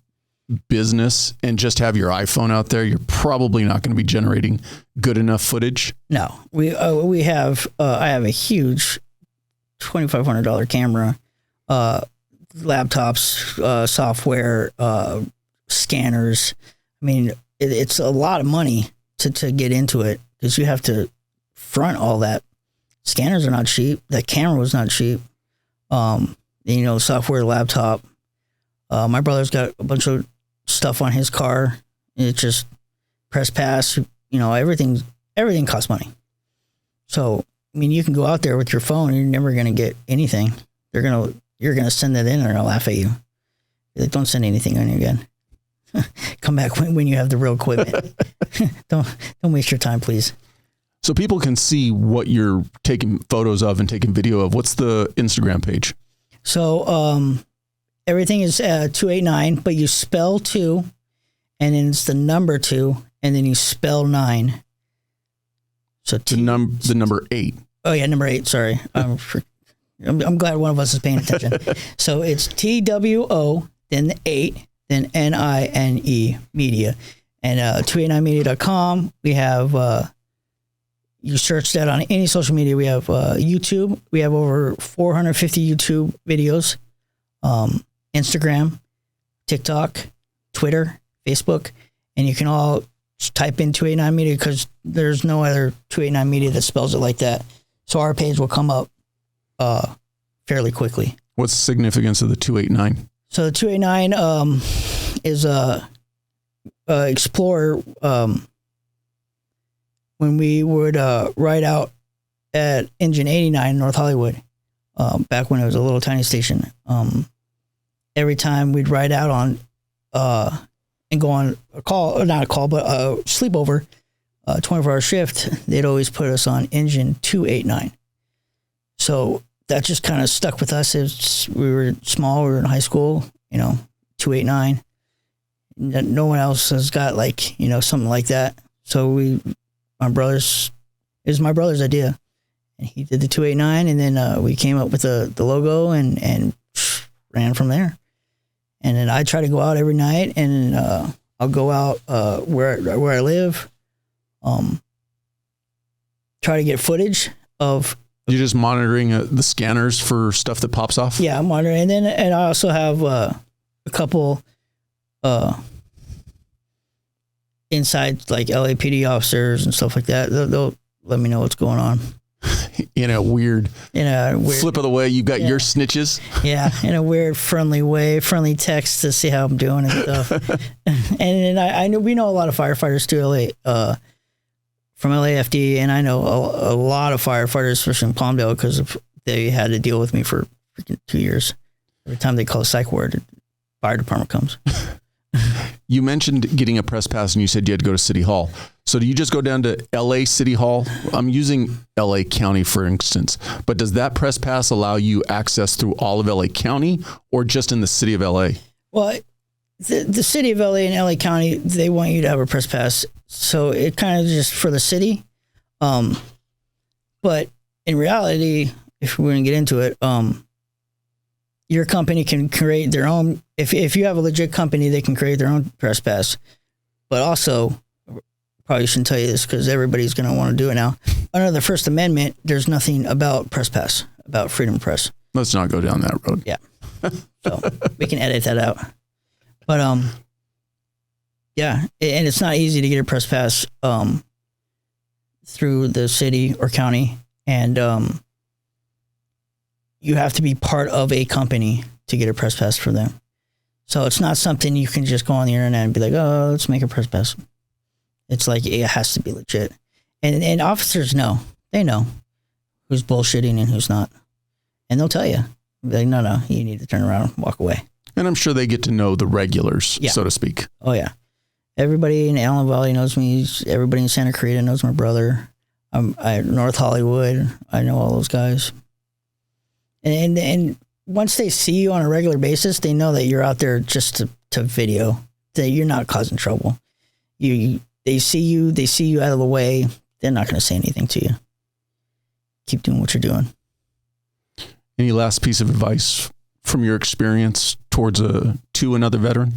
business and just have your iPhone out there, you're probably not going to be generating good enough footage. No, we have, I have a huge $2,500 camera, laptops, software, scanners. I mean, it's a lot of money to get into it because you have to front all that. Scanners are not cheap. That camera was not cheap. Software, laptop. My brother's got a bunch of stuff on his car. It's just press pass. Everything costs money. So, I mean, you can go out there with your phone and you're never going to get anything. You're going to send that in and they'll laugh at you. Like, don't send anything in again. Come back when you have the real equipment. Don't waste your time, please. So people can see what you're taking photos of and taking video of. What's the Instagram page? So everything is 289, but you spell 2, and then it's the number 2, and then you spell 9. So the number 8. Oh yeah, number 8. Sorry, I'm glad one of us is paying attention. So it's TWO, then the 8, then NINE media, and 289media.com. We have. You search that on any social media. We have YouTube. We have over 450 YouTube videos, Instagram, TikTok, Twitter, Facebook, and you can all type in 289 Media because there's no other 289 Media that spells it like that. So our page will come up fairly quickly. What's the significance of the 289? So the 289 is Explorer. When we would ride out at Engine 89 in North Hollywood, back when it was a little tiny station, every time we'd ride out on and go on a call, or not a call, but a sleepover, 24-hour shift, they'd always put us on Engine 289. So that just kind of stuck with us. We were small, we were in high school, 289. No one else has got something like that. So it was my brother's idea, and he did the 289, and then we came up with the logo and ran from there. And then I try to go out every night, and I'll go out where I live, try to get footage of. You're just monitoring the scanners for stuff that pops off? Yeah, I'm monitoring, and I also have a couple inside LAPD officers and stuff like that. They'll let me know what's going on. In a weird flip of the way, you've got your snitches. Yeah, in a weird, friendly way, friendly text to see how I'm doing and stuff. And then I know we know a lot of firefighters too, from LAFD, and I know a lot of firefighters, especially in Palmdale, because they had to deal with me for freaking 2 years. Every time they call a psych ward, the fire department comes. You mentioned getting a press pass, and you said you had to go to City Hall. So do you just go down to LA City Hall? I'm using LA County, for instance, but does that press pass allow you access through all of LA County or just in the city of LA? Well, the city of LA and LA County, they want you to have a press pass. So it kind of just for the city. But in reality, if we're going to get into it, your company can create their own. If you have a legit company, they can create their own press pass. But also, probably shouldn't tell you this because everybody's going to want to do it now. Under the First Amendment, there's nothing about press pass, about freedom of press. Let's not go down that road. Yeah. So we can edit that out. But yeah, and it's not easy to get a press pass through the city or county, and you have to be part of a company to get a press pass for them. So it's not something you can just go on the internet and be like, oh, let's make a press pass. It's like, it has to be legit. And officers know. They know who's bullshitting and who's not. And they'll tell you. Be like, no, you need to turn around and walk away. And I'm sure they get to know the regulars, so to speak. Oh, yeah. Everybody in Allen Valley knows me. Everybody in Santa Clarita knows my brother. North Hollywood, I know all those guys. And once they see you on a regular basis, they know that you're out there just to video, that you're not causing trouble. They see you out of the way. They're not going to say anything to you. Keep doing what you're doing. Any last piece of advice from your experience to another veteran?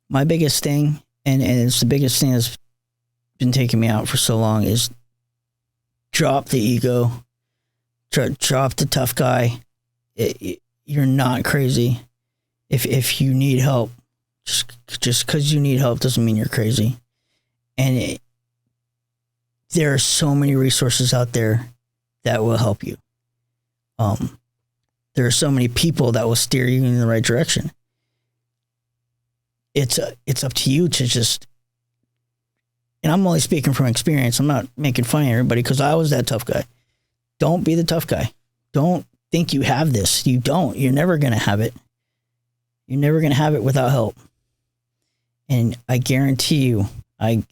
My biggest thing, and it's the biggest thing that's been taking me out for so long, is drop the ego. Drop the tough guy. You're not crazy. If you need help, just because you need help doesn't mean you're crazy. And there are so many resources out there that will help you. There are so many people that will steer you in the right direction. It's up to you to just, and I'm only speaking from experience. I'm not making fun of everybody because I was that tough guy. Don't be the tough guy. Don't think you have this. You don't. You're never going to have it. You're never going to have it without help. And I guarantee you, I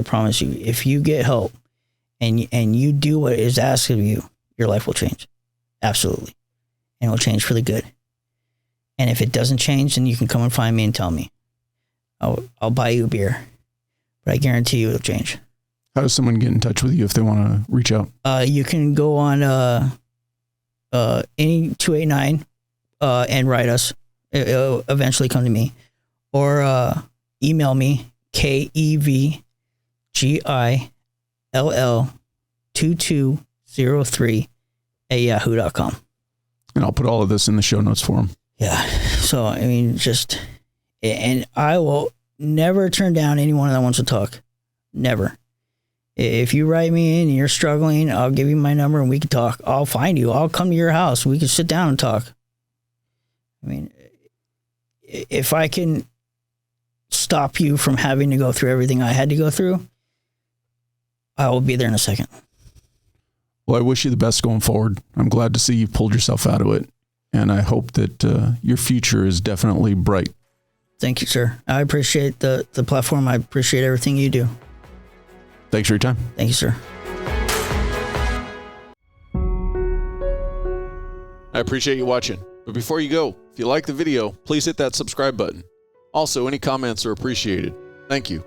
promise you, if you get help and you do what is asked of you, your life will change. Absolutely. And it will change for the good. And if it doesn't change, then you can come and find me and tell me. I'll buy you a beer. But I guarantee you it'll change. How does someone get in touch with you if they want to reach out? You can go on any 289 and write us. It'll eventually come to me. Or email me, KEVGILL2203 at yahoo.com. And I'll put all of this in the show notes for them. Yeah. So, I mean, and I will never turn down anyone that wants to talk. Never. If you write me in and you're struggling, I'll give you my number and we can talk. I'll find you. I'll come to your house. We can sit down and talk. I mean, if I can stop you from having to go through everything I had to go through, I will be there in a second. Well, I wish you the best going forward. I'm glad to see you pulled yourself out of it. And I hope that your future is definitely bright. Thank you, sir. I appreciate the platform. I appreciate everything you do. Thanks for your time. Thank you, sir. I appreciate you watching. But before you go, if you like the video, please hit that subscribe button. Also, any comments are appreciated. Thank you.